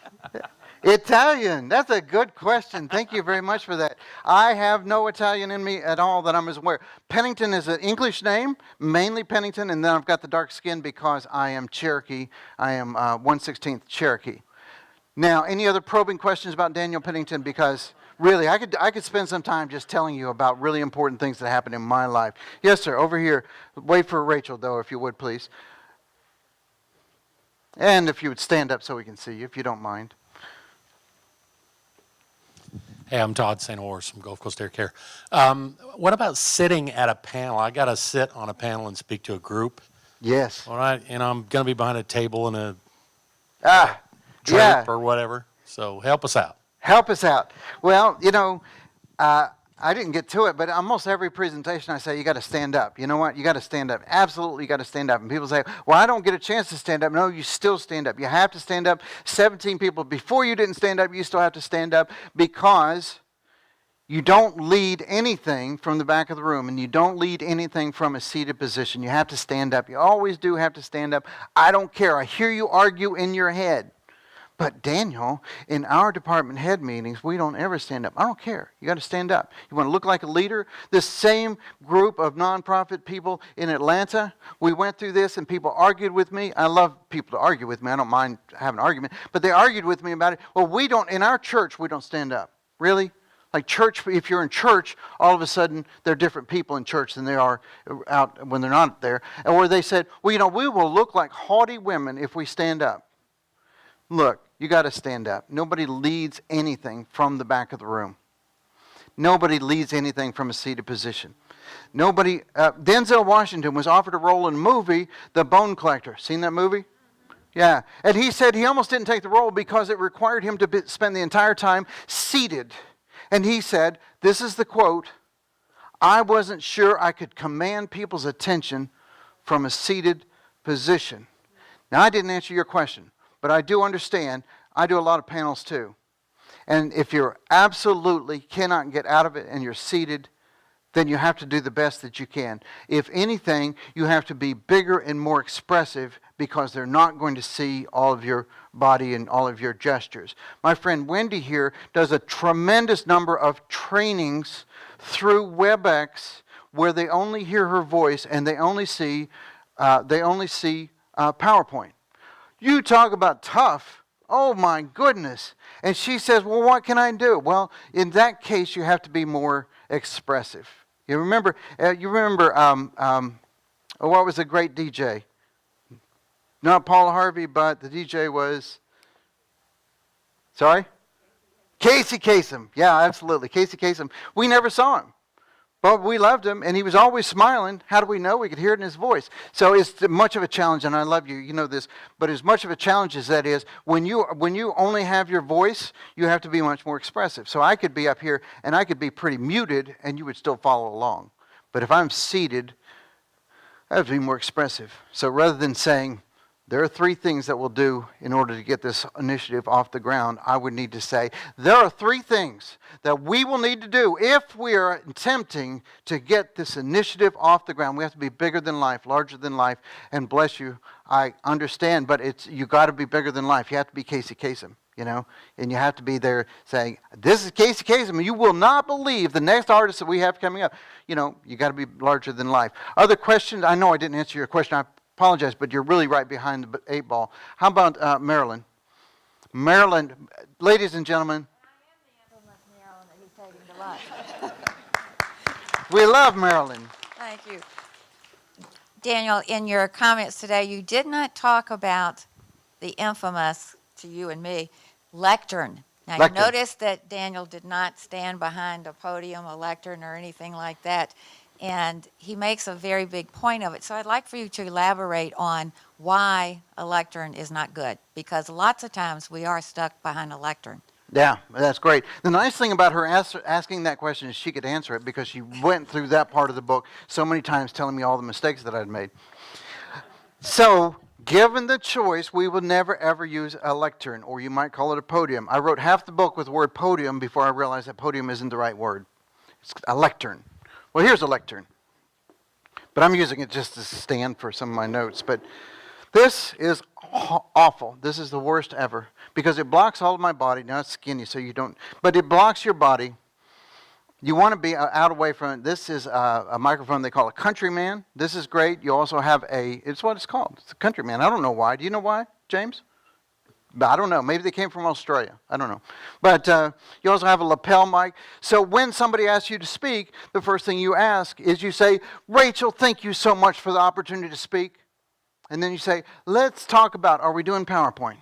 Italian. That's a good question. Thank you very much for that. I have no Italian in me at all that I'm aware. Pennington is an English name, mainly Pennington, and then I've got the dark skin because I am Cherokee. I am 1/16 Cherokee. Now, any other probing questions about Daniel Pennington? Because really, I could spend some time just telling you about really important things that happened in my life. Yes, sir. Over here. Wait for Rachel, though, if you would, please. And if you would stand up so we can see you, if you don't mind. Hey, I'm Todd St. Horse from Gulf Coast Air Care. What about sitting at a panel? I got to sit on a panel and speak to a group. Yes. All right, and I'm going to be behind a table in a drape yeah. or whatever. So help us out. Help us out. Well, I didn't get to it, but almost every presentation I say, you got to stand up. You know what? You got to stand up. Absolutely, you got to stand up. And people say, well, I don't get a chance to stand up. No, you still stand up. You have to stand up. 17 people before you didn't stand up, you still have to stand up, because you don't lead anything from the back of the room, and you don't lead anything from a seated position. You have to stand up. You always do have to stand up. I don't care. I hear you argue in your head. But Daniel, in our department head meetings, we don't ever stand up. I don't care. You got to stand up. You want to look like a leader? This same group of nonprofit people in Atlanta, we went through this and people argued with me. I love people to argue with me. I don't mind having an argument. But they argued with me about it. Well, in our church, we don't stand up. Really? Like church, if you're in church, all of a sudden there are different people in church than they are out when they're not there. Or they said, well, we will look like haughty women if we stand up. Look, you got to stand up. Nobody leads anything from the back of the room. Nobody leads anything from a seated position. Denzel Washington was offered a role in a movie, The Bone Collector. Seen that movie? Yeah. And he said he almost didn't take the role because it required him to spend the entire time seated. And he said, this is the quote, I wasn't sure I could command people's attention from a seated position. Now, I didn't answer your question. But I do understand, I do a lot of panels too. And if you absolutely cannot get out of it and you're seated, then you have to do the best that you can. If anything, you have to be bigger and more expressive, because they're not going to see all of your body and all of your gestures. My friend Wendy here does a tremendous number of trainings through WebEx where they only hear her voice and they only see PowerPoint. You talk about tough. Oh, my goodness. And she says, well, what can I do? Well, in that case, you have to be more expressive. You remember what was a great DJ? Not Paul Harvey, but the DJ was, sorry? Casey Kasem. Yeah, absolutely. Casey Kasem. We never saw him. But we loved him, and he was always smiling. How do we know? We could hear it in his voice. So it's much of a challenge, and I love you. You know this. But as much of a challenge as that is, when you only have your voice, you have to be much more expressive. So I could be up here, and I could be pretty muted, and you would still follow along. But if I'm seated, I have to be more expressive. So rather than saying, there are 3 things that we'll do in order to get this initiative off the ground, I would need to say, there are 3 things that we will need to do if we are attempting to get this initiative off the ground. We have to be bigger than life, larger than life, and bless you, I understand, but you got to be bigger than life. You have to be Casey Kasem, and you have to be there saying, this is Casey Kasem, and you will not believe the next artist that we have coming up. You got to be larger than life. Other questions? I know I didn't answer your question. I apologize, but you're really right behind the 8 ball. How about Marilyn? Marilyn, ladies and gentlemen. I am the infamous Marilyn that he's taking to lunch. We love Marilyn. Thank you. Daniel, in your comments today, you did not talk about the infamous, to you and me, lectern. Now, Lectern. you notice that Daniel did not stand behind a podium, a lectern, or anything like that. And he makes a very big point of it. So I'd like for you to elaborate on why a lectern is not good. Because lots of times we are stuck behind a lectern. Yeah, that's great. The nice thing about her asking that question is she could answer it because she went through that part of the book so many times telling me all the mistakes that I'd made. So, given the choice, we would never ever use a lectern, or you might call it a podium. I wrote half the book with the word podium before I realized that podium isn't the right word. It's a lectern. Well, here's a lectern. But I'm using it just to stand for some of my notes. But this is awful. This is the worst ever because it blocks all of my body. Now it's skinny, so you don't, but it blocks your body. You want to be out away from it. This is a microphone they call a Countryman. This is great. You also have it's what it's called. It's a Countryman. I don't know why. Do you know why, James? I don't know. Maybe they came from Australia. I don't know. But you also have a lapel mic. So when somebody asks you to speak, the first thing you ask is you say, Rachel, thank you so much for the opportunity to speak. And then you say, let's talk about, are we doing PowerPoint?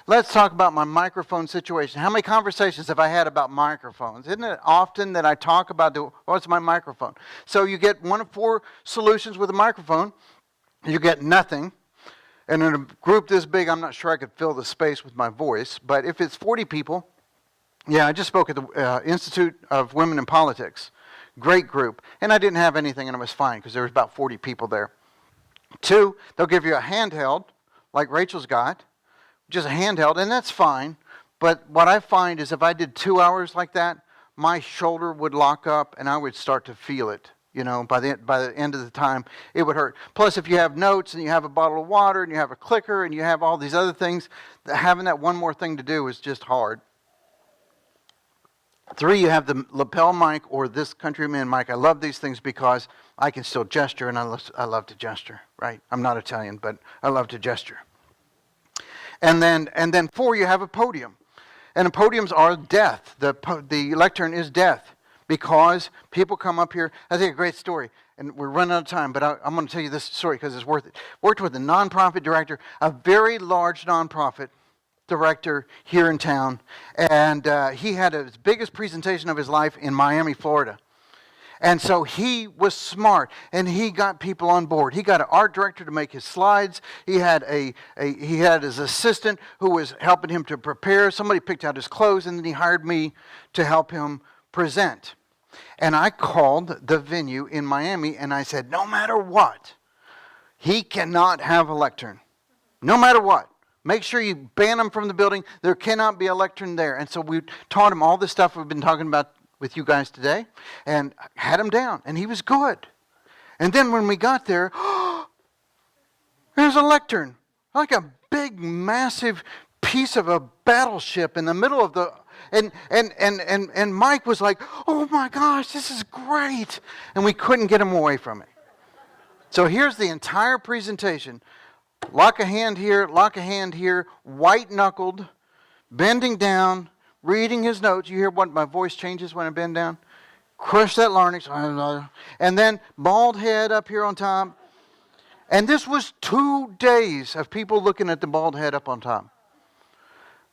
Let's talk about my microphone situation. How many conversations have I had about microphones? Isn't it often that I talk about, what's my microphone? So you get one of 4 solutions with a microphone. You get nothing. And in a group this big, I'm not sure I could fill the space with my voice. But if it's 40 people, yeah, I just spoke at the Institute of Women in Politics. Great group. And I didn't have anything, and it was fine because there was about 40 people there. 2, they'll give you a handheld, like Rachel's got, just a handheld, and that's fine. But what I find is if I did 2 hours like that, my shoulder would lock up, and I would start to feel it. You know, by the end of the time, it would hurt. Plus, if you have notes and you have a bottle of water and you have a clicker and you have all these other things, having that one more thing to do is just hard. 3, you have the lapel mic or this Countryman mic. I love these things because I can still gesture, and I love to gesture, right? I'm not Italian, but I love to gesture. And then 4, you have a podium. And the podiums are death. The lectern is death. Because people come up here. I think a great story, and we're running out of time, but I'm going to tell you this story because it's worth it. Worked with a nonprofit director, a very large nonprofit director here in town, and he had his biggest presentation of his life in Miami, Florida. And so he was smart, and he got people on board. He got an art director to make his slides. He had he had his assistant who was helping him to prepare. Somebody picked out his clothes, and then he hired me to help him present. And I called the venue in Miami and I said, no matter what, he cannot have a lectern. No matter what. Make sure you ban him from the building. There cannot be a lectern there. And so we taught him all the stuff we've been talking about with you guys today and had him down. And he was good. And then when we got there, there's a lectern. Like a big, massive piece of a battleship in the middle of the... And Mike was like, oh my gosh, this is great. And we couldn't get him away from it. So here's the entire presentation. Lock a hand here, white-knuckled, bending down, reading his notes. You hear what my voice changes when I bend down? Crush that larynx. And then bald head up here on top. And this was 2 days of people looking at the bald head up on top.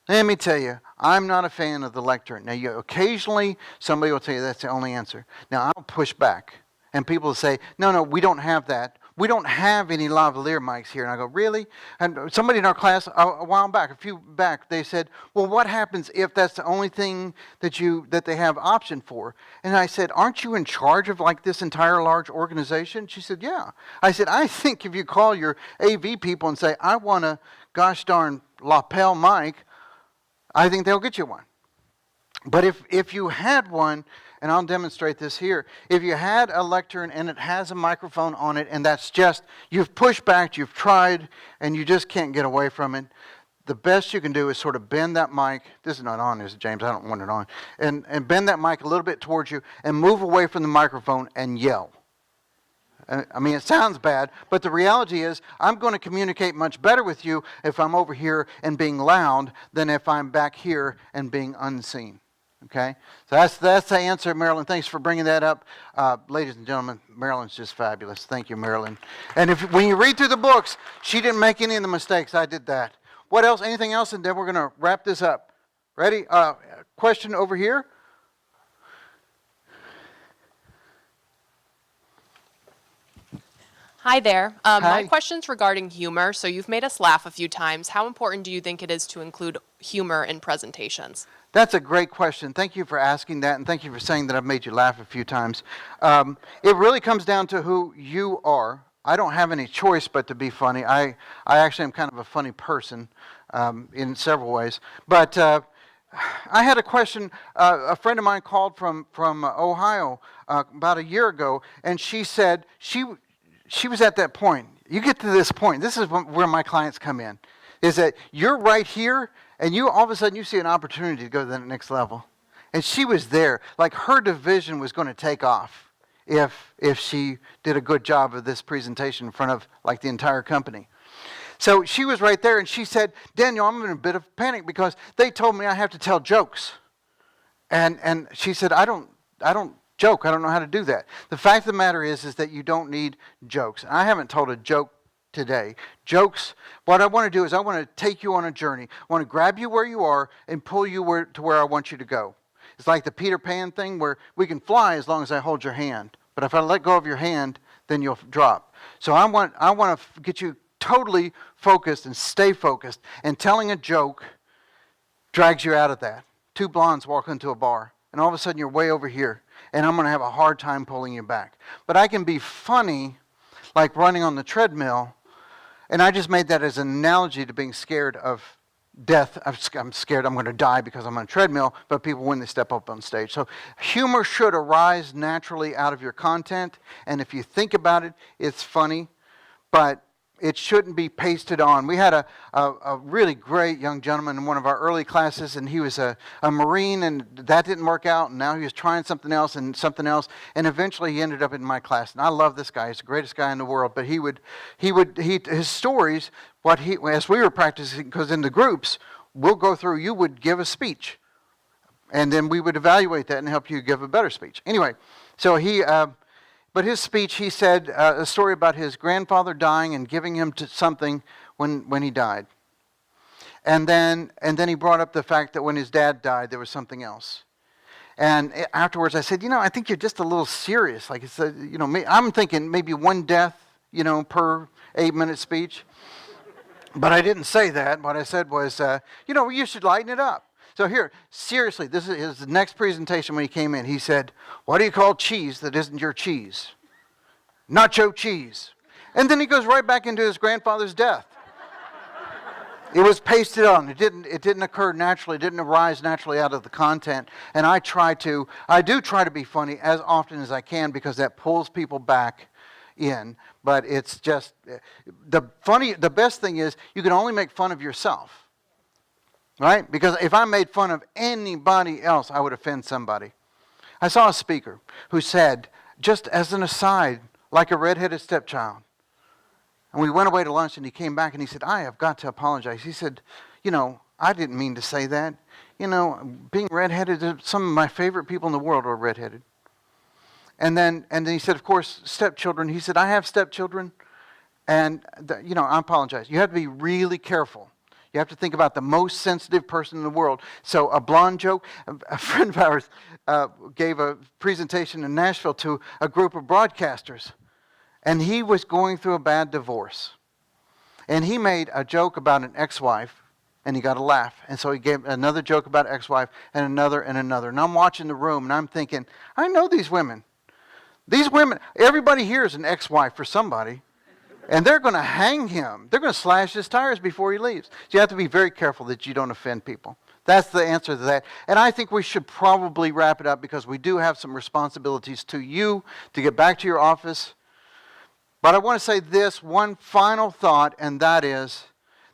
Let me tell you, I'm not a fan of the lectern. Now, occasionally, somebody will tell you that's the only answer. Now, I'll push back. And people will say, no, we don't have that. We don't have any lavalier mics here. And I go, really? And somebody in our class, a while back, a few back, they said, well, what happens if that's the only thing that they have option for? And I said, aren't you in charge of like this entire large organization? She said, yeah. I said, I think if you call your AV people and say, I want a gosh darn lapel mic, I think they'll get you one. But if you had one, and I'll demonstrate this here, if you had a lectern and it has a microphone on it, and that's just, you've pushed back, you've tried, and you just can't get away from it, the best you can do is sort of bend that mic. This is not on, is it, James? I don't want it on. And bend that mic a little bit towards you and move away from the microphone and yell. I mean, it sounds bad, but the reality is I'm going to communicate much better with you if I'm over here and being loud than if I'm back here and being unseen. Okay? So that's the answer, Marilyn. Thanks for bringing that up. Ladies and gentlemen, Marilyn's just fabulous. Thank you, Marilyn. And when you read through the books, she didn't make any of the mistakes. I did that. What else? Anything else? And then we're going to wrap this up. Ready? Question over here. Hi there. Hi. My question's regarding humor. So you've made us laugh a few times. How important do you think it is to include humor in presentations? That's a great question. Thank you for asking that, and thank you for saying that I've made you laugh a few times. It really comes down to who you are. I don't have any choice but to be funny. I actually am kind of a funny person in several ways. But I had a question. A friend of mine called from Ohio about a year ago, and she said she was at that point. You get to this point. This is where my clients come in. Is that you're right here, and you all of a sudden you see an opportunity to go to the next level. And she was there. Like her division was going to take off if she did a good job of this presentation in front of like the entire company. So she was right there, and she said, Daniel, I'm in a bit of panic because they told me I have to tell jokes. And she said, I don't joke. I don't know how to do that. The fact of the matter is that you don't need jokes. I haven't told a joke today. Jokes, what I want to do is I want to take you on a journey. I want to grab you where you are and pull you to where I want you to go. It's like the Peter Pan thing where we can fly as long as I hold your hand. But if I let go of your hand, then you'll drop. So I want to get you totally focused and stay focused. And telling a joke drags you out of that. Two blondes walk into a bar, and all of a sudden you're way over here. And I'm going to have a hard time pulling you back. But I can be funny, like running on the treadmill, and I just made that as an analogy to being scared of death. I'm scared I'm going to die because I'm on a treadmill, but people when they step up on stage. So humor should arise naturally out of your content, and if you think about it, it's funny, but it shouldn't be pasted on. We had a really great young gentleman in one of our early classes, and he was a Marine, and that didn't work out, and now he was trying something else, and eventually he ended up in my class. And I love this guy. He's the greatest guy in the world, but his stories, as we were practicing, because in the groups, we'll go through, you would give a speech, and then we would evaluate that and help you give a better speech. Anyway, so but his speech, he said a story about his grandfather dying and giving him to something when he died. And then he brought up the fact that when his dad died, there was something else. And afterwards I said, I think you're just a little serious. Like it's I'm thinking maybe one death, per 8-minute speech. But I didn't say that. What I said was, you should lighten it up. So here, seriously, this is his next presentation when he came in. He said, what do you call cheese that isn't your cheese? Nacho cheese. And then he goes right back into his grandfather's death. It was pasted on. It didn't occur naturally. It didn't arise naturally out of the content. And I do try to be funny as often as I can because that pulls people back in. But it's just, the best thing is you can only make fun of yourself. Right? Because if I made fun of anybody else, I would offend somebody. I saw a speaker who said, just as an aside, like a redheaded stepchild. And we went away to lunch and he came back and he said, I have got to apologize. He said, I didn't mean to say that. Being redheaded, some of my favorite people in the world are redheaded. And then he said, of course, stepchildren. He said, I have stepchildren. And, I apologize. You have to be really careful. You have to think about the most sensitive person in the world. So a blonde joke, a friend of ours gave a presentation in Nashville to a group of broadcasters. And he was going through a bad divorce. And he made a joke about an ex-wife, and he got a laugh. And so he gave another joke about ex-wife, and another, and another. And I'm watching the room, and I'm thinking, I know these women. These women, everybody here is an ex-wife for somebody. And they're going to hang him. They're going to slash his tires before he leaves. So you have to be very careful that you don't offend people. That's the answer to that. And I think we should probably wrap it up because we do have some responsibilities to you to get back to your office. But I want to say this one final thought, and that is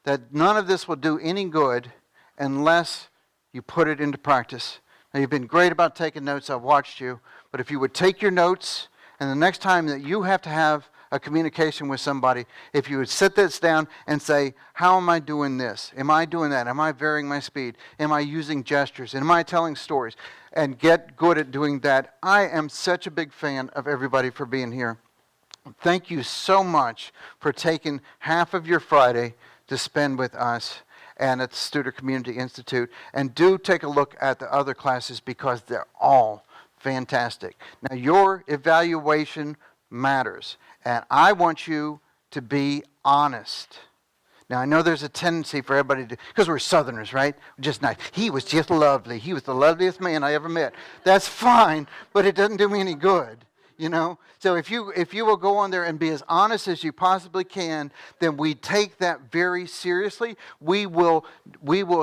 that none of this will do any good unless you put it into practice. Now, you've been great about taking notes. I've watched you. But if you would take your notes, and the next time that you have to have a communication with somebody, if you would sit this down and say, how am I doing this? Am I doing that? Am I varying my speed? Am I using gestures? Am I telling stories? And get good at doing that. I am such a big fan of everybody for being here. Thank you so much for taking half of your Friday to spend with us. and at the Studer Community Institute. And do take a look at the other classes because they're all fantastic. Now, your evaluation matters, and I want you to be honest. Now, I know there's a tendency for everybody to, because we're Southerners, right? Just nice. He was just lovely. He was the loveliest man I ever met. That's fine, but it doesn't do me any good, you know? So if you will go on there and be as honest as you possibly can, then we take that very seriously. We will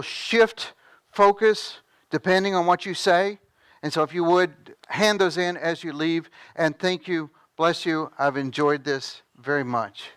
shift focus depending on what you say. And so if you would, hand those in as you leave. And thank you. Bless you. I've enjoyed this very much.